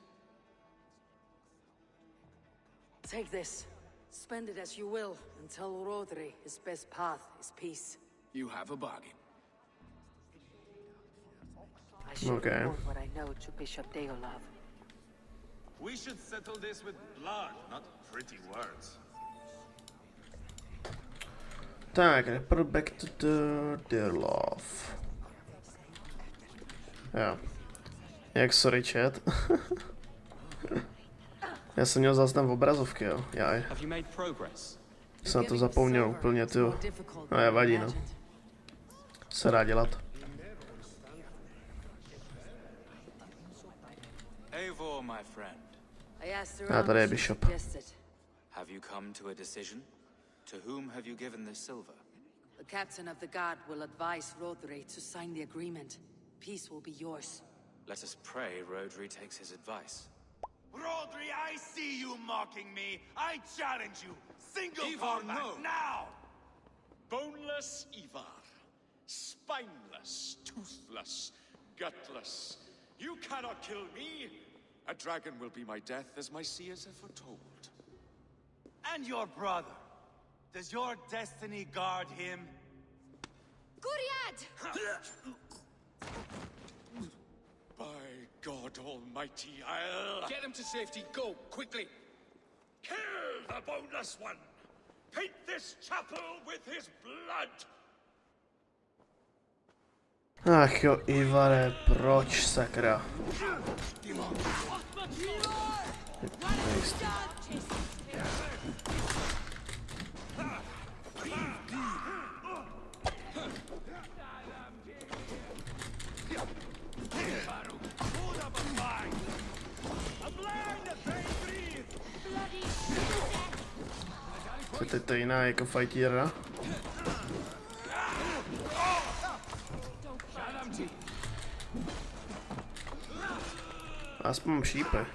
Take this. Spend it as you will, and tell Rodri his best path is peace. You have a bargain. I should report what I know to Bishop Deolav. We should settle this with blood, not pretty words. Tak, report back to the Deolav. Jo. Jak sorry chat. Já jsem měl záznam v obrazovky, jo. Jaj. Jsem na to zapomněl úplně, tyjo. No je vadí, no. Se dá dělat. Eivor, my friend. A tady je Bishop. Have you come to a decision? To whom have you given this silver? The captain of the guard will advise Rodri to sign the agreement. Peace will be yours. Let us pray Rodri takes his advice. Rodri, I see you mocking me. I challenge you. Single Ivar, combat, no. now! Boneless Ivar. Spineless, toothless, gutless. You cannot kill me. A dragon will be my death, as my seers have foretold. And your brother. Does your destiny guard him? Gwiriad! By God Almighty, I'll... Get him to safety. Go, quickly. Kill the boneless one! Paint this chapel with his blood! Ach jo, Ivare, proč sakra? Teď to je jiná jako fightiera. Aspoň mám šípe.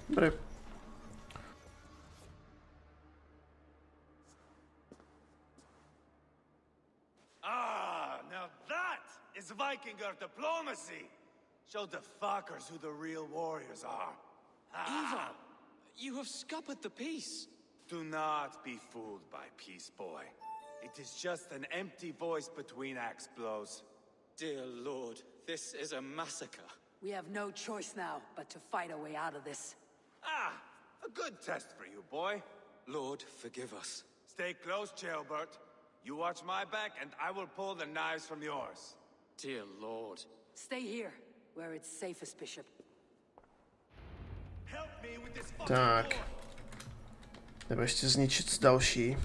Dobrý. Now that is Vikinger diplomacy. Show the fuckers who the real warriors are. Eva, you have scuppered the peace. Do not be fooled by peace, boy. It is just an empty voice between axe blows. Dear Lord, this is a massacre. We have no choice now but to fight our way out of this. A good test for you, boy. Lord, forgive us. Stay close, Jailbert. You watch my back, and I will pull the knives from yours. Dear Lord. Stay here, where it's safest, Bishop. Help me with this fucking Tak. door. Nebo ještě zničit další.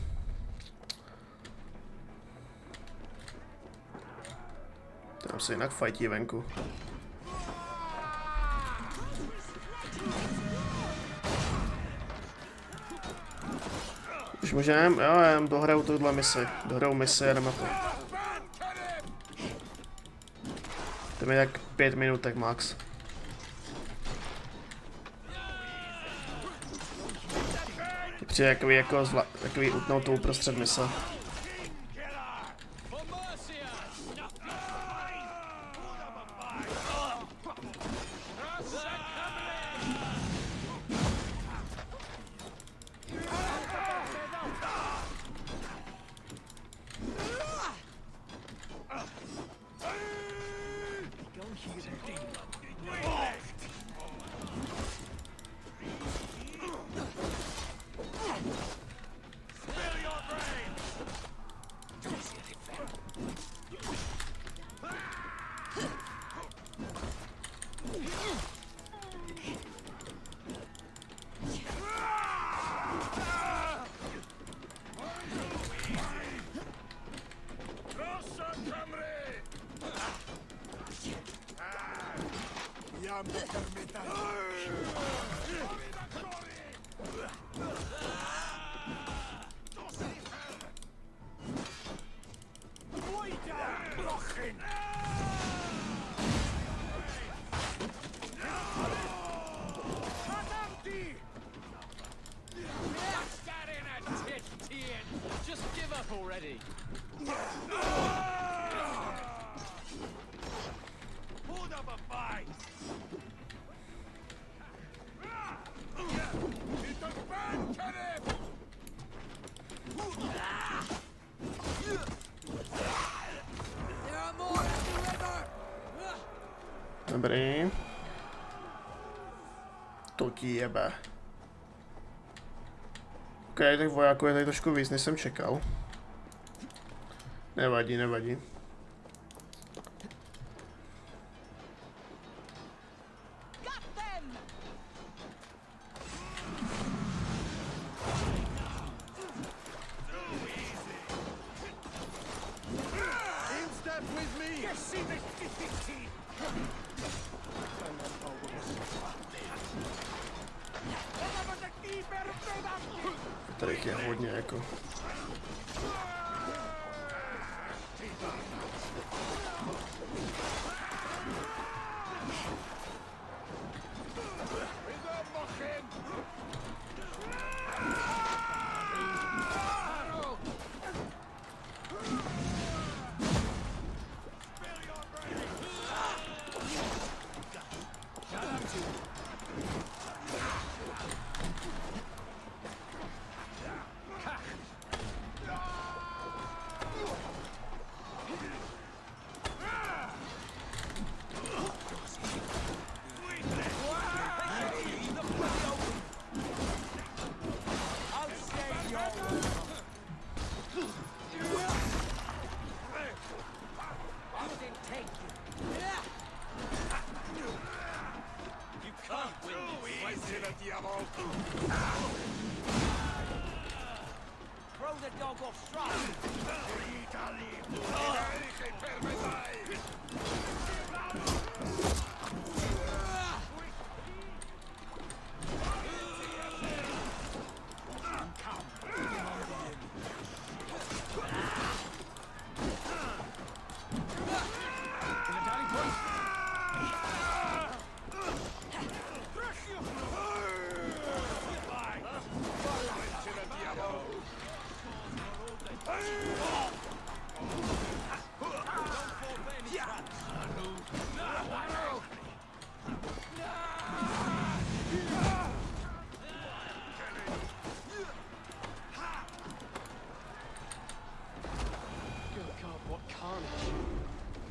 Tam se jinak fightí venku. Už můžem? Jo, já jen dohraju tuhle misi. Dohraju misi, jedeme na to. To mi tak 5 minutek max. Přijde takový utnout to uprostřed mise. Just give up already. Hold up a fight. Dobrý. To ti jebe. Ok, těch vojáků je tady trošku víc, než jsem čekal. Nevadí, nevadí. Tady je hodně jako.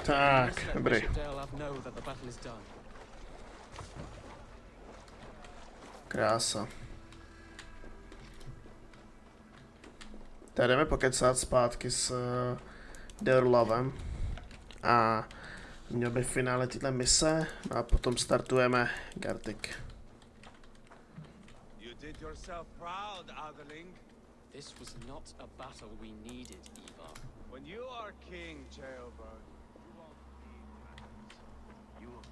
Tak, dobrý. Krása. Tady jdeme pokecat zpátky s Deorlavem a měl by v finále tyhle mise a potom startujeme Gartic. You did yourself proud, Adeling. This was not a battle we needed, Eva. When you are king, Jailbird, you won't need battles. You will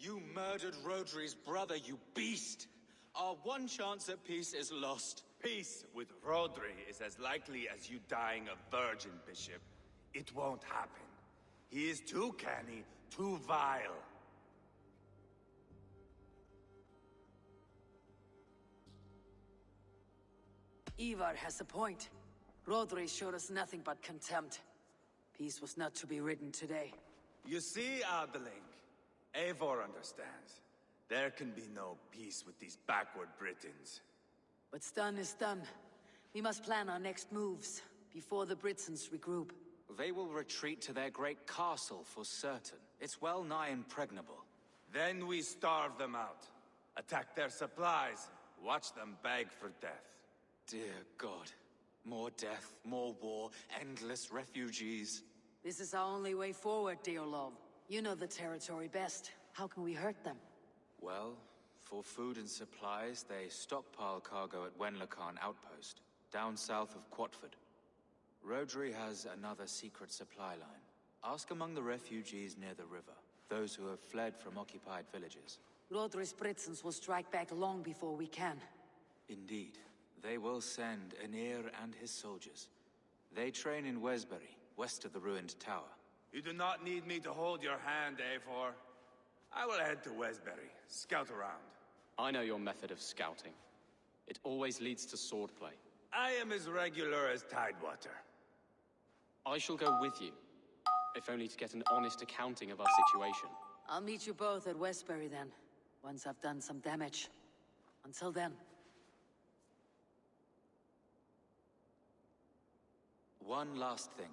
You murdered Rodri's brother, you beast! Our one chance at peace is lost. Peace with Rodri is as likely as you dying a virgin, Bishop. It won't happen. He is too canny, too vile. Ivar has a point. Rodri showed us nothing but contempt. Peace was not to be written today. You see, Adeling, Eivor understands. There can be no peace with these backward Britons. What's done is done. We must plan our next moves, before the Britons regroup. They will retreat to their great castle for certain. It's well nigh impregnable. Then we starve them out. Attack their supplies. Watch them beg for death. Dear God. More death, more war, endless refugees. This is our only way forward, Deorlov. You know the territory best. How can we hurt them? Well, for food and supplies, they stockpile cargo at Wenlacan outpost, down south of Quatford. Rodri has another secret supply line. Ask among the refugees near the river, those who have fled from occupied villages. Rodri's Britons will strike back long before we can. Indeed. They will send Aenir and his soldiers. They train in Wesbury, west of the ruined tower. You do not need me to hold your hand, Eivor. I will head to Wesbury, scout around. I know your method of scouting. It always leads to swordplay. I am as regular as Tidewater. I shall go with you, if only to get an honest accounting of our situation. I'll meet you both at Westbury then, once I've done some damage. Until then. One last thing.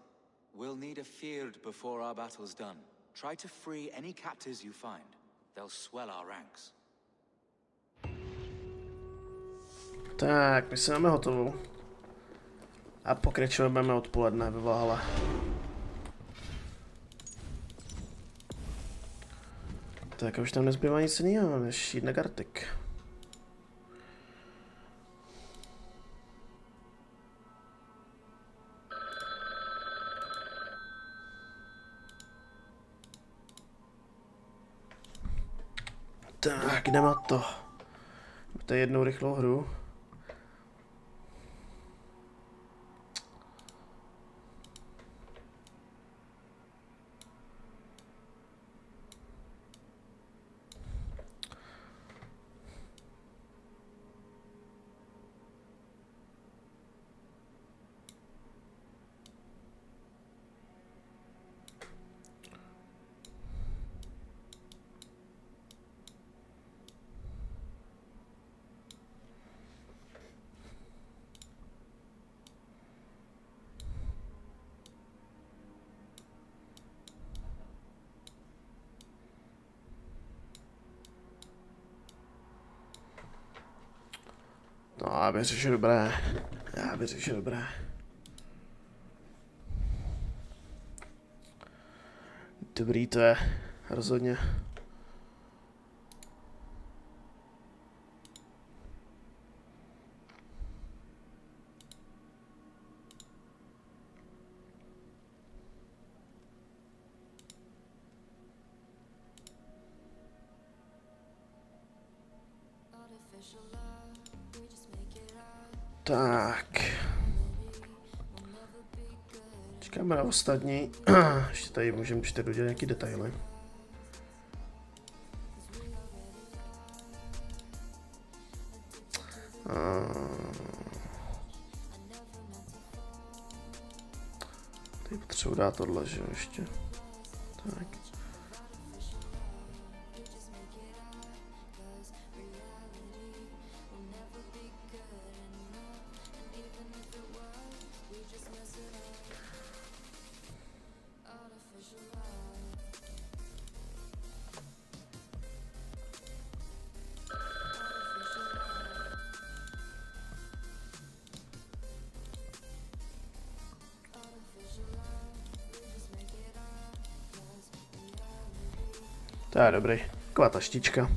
We'll need a field before our battle's done. Try to free any captives you find. They'll swell our ranks. Tak, my se máme hotovou. A pokračujeme odpoledne ve Valhalle. Tak a už tam nezbývá nic jiného, než jít na Gartic. Tak, jdeme na to. To je jednou rychlou hru. No, já bych řekl, že dobré. Já bych řekl, že dobré. Dobrý to je, rozhodně. Tak. Čekáme na ostatní. Ještě tady můžeme čtyři udělat nějaký detaily. Tady potřebuji dát tohle, že jo, ještě. Tak. To je dobrý. Taková ta štička.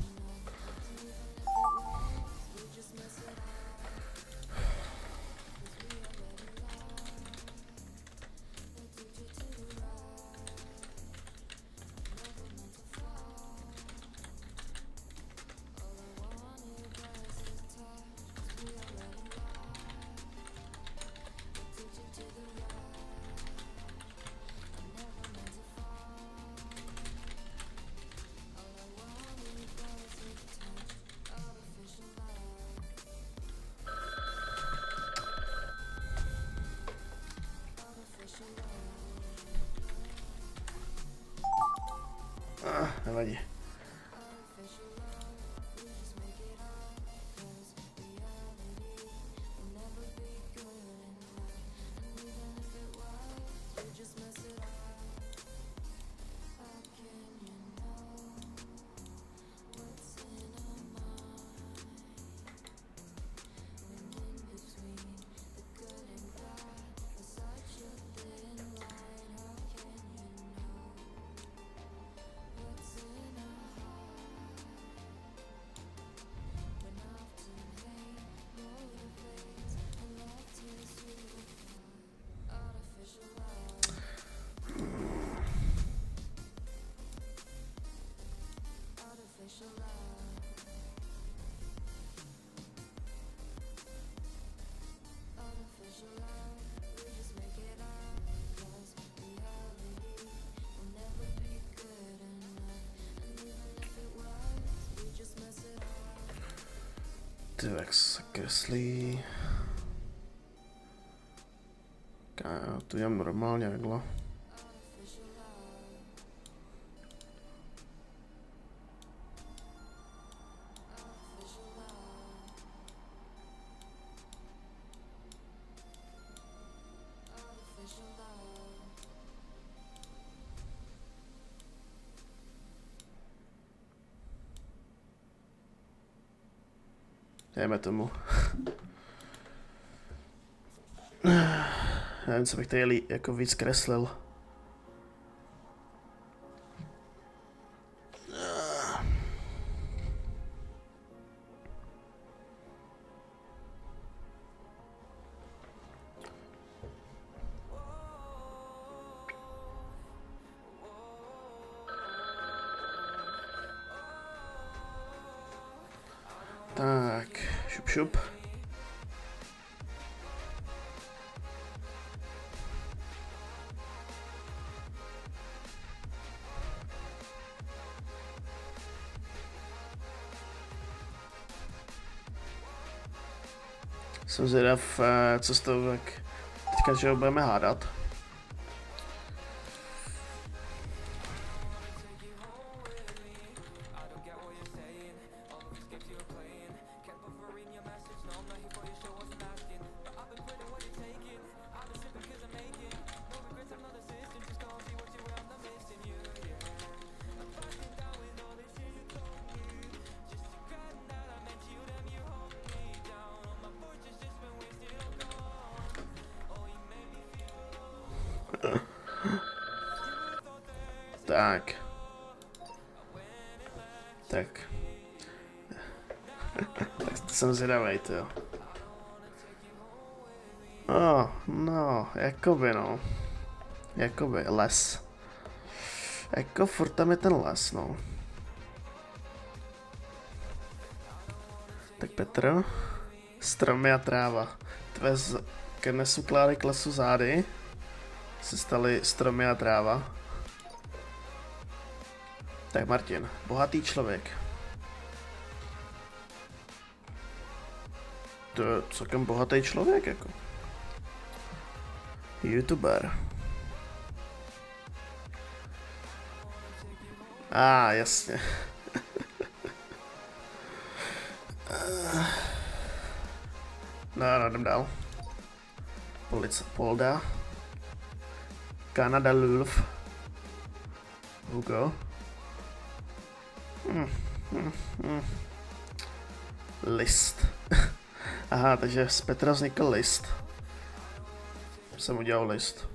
Nevadí. Jak se kreslí. Já to dělám normálně takhle. Dejme tomu. Nevím, co bych tady jako víc kreslil. Tak, šup šup. Jsem zvědav, co z toho tak teďka, že ho budeme hádat. Tak. Tak. Tak jsem zvědavej, jo. No, jakoby no. Jakoby les. Jako furt tam je ten les, no. Tak Petr. Stromy a tráva. Tvé nesuklády k lesu zády se staly stromy a tráva. Tak Martin, bohatý člověk. To je celkem bohatý člověk, jako. YouTuber. Jasně. No, jdem dál. Police Polda. Canada Lulf. Hugo. List. Aha, takže z Petra vznikl list. Jsem udělal list.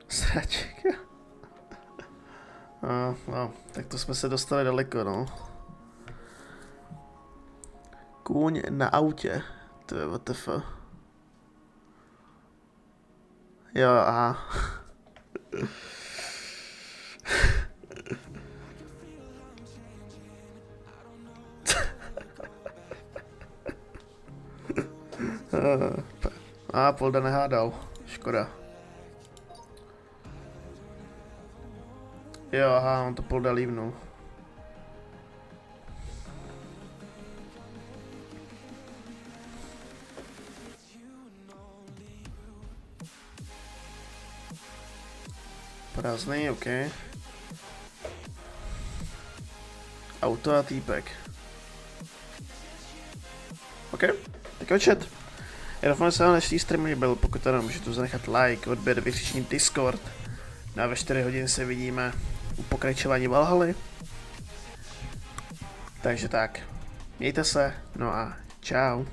Sraček. No, tak to jsme se dostali daleko, no. Kůň na autě. To je WTF. Jo, aha. Polda nehádal. Škoda. Jo, aha, on to Polda lívnul. Prázdný, OK. Auto a týpek. OK, tak chat. Já doufám, že se vám dnešní stream líbil, pokud ano, můžete zanechat like, odběr, vykřičník Discord. No a ve 4 hodiny se vidíme u pokračování Valhaly. Takže tak, mějte se, no a čau.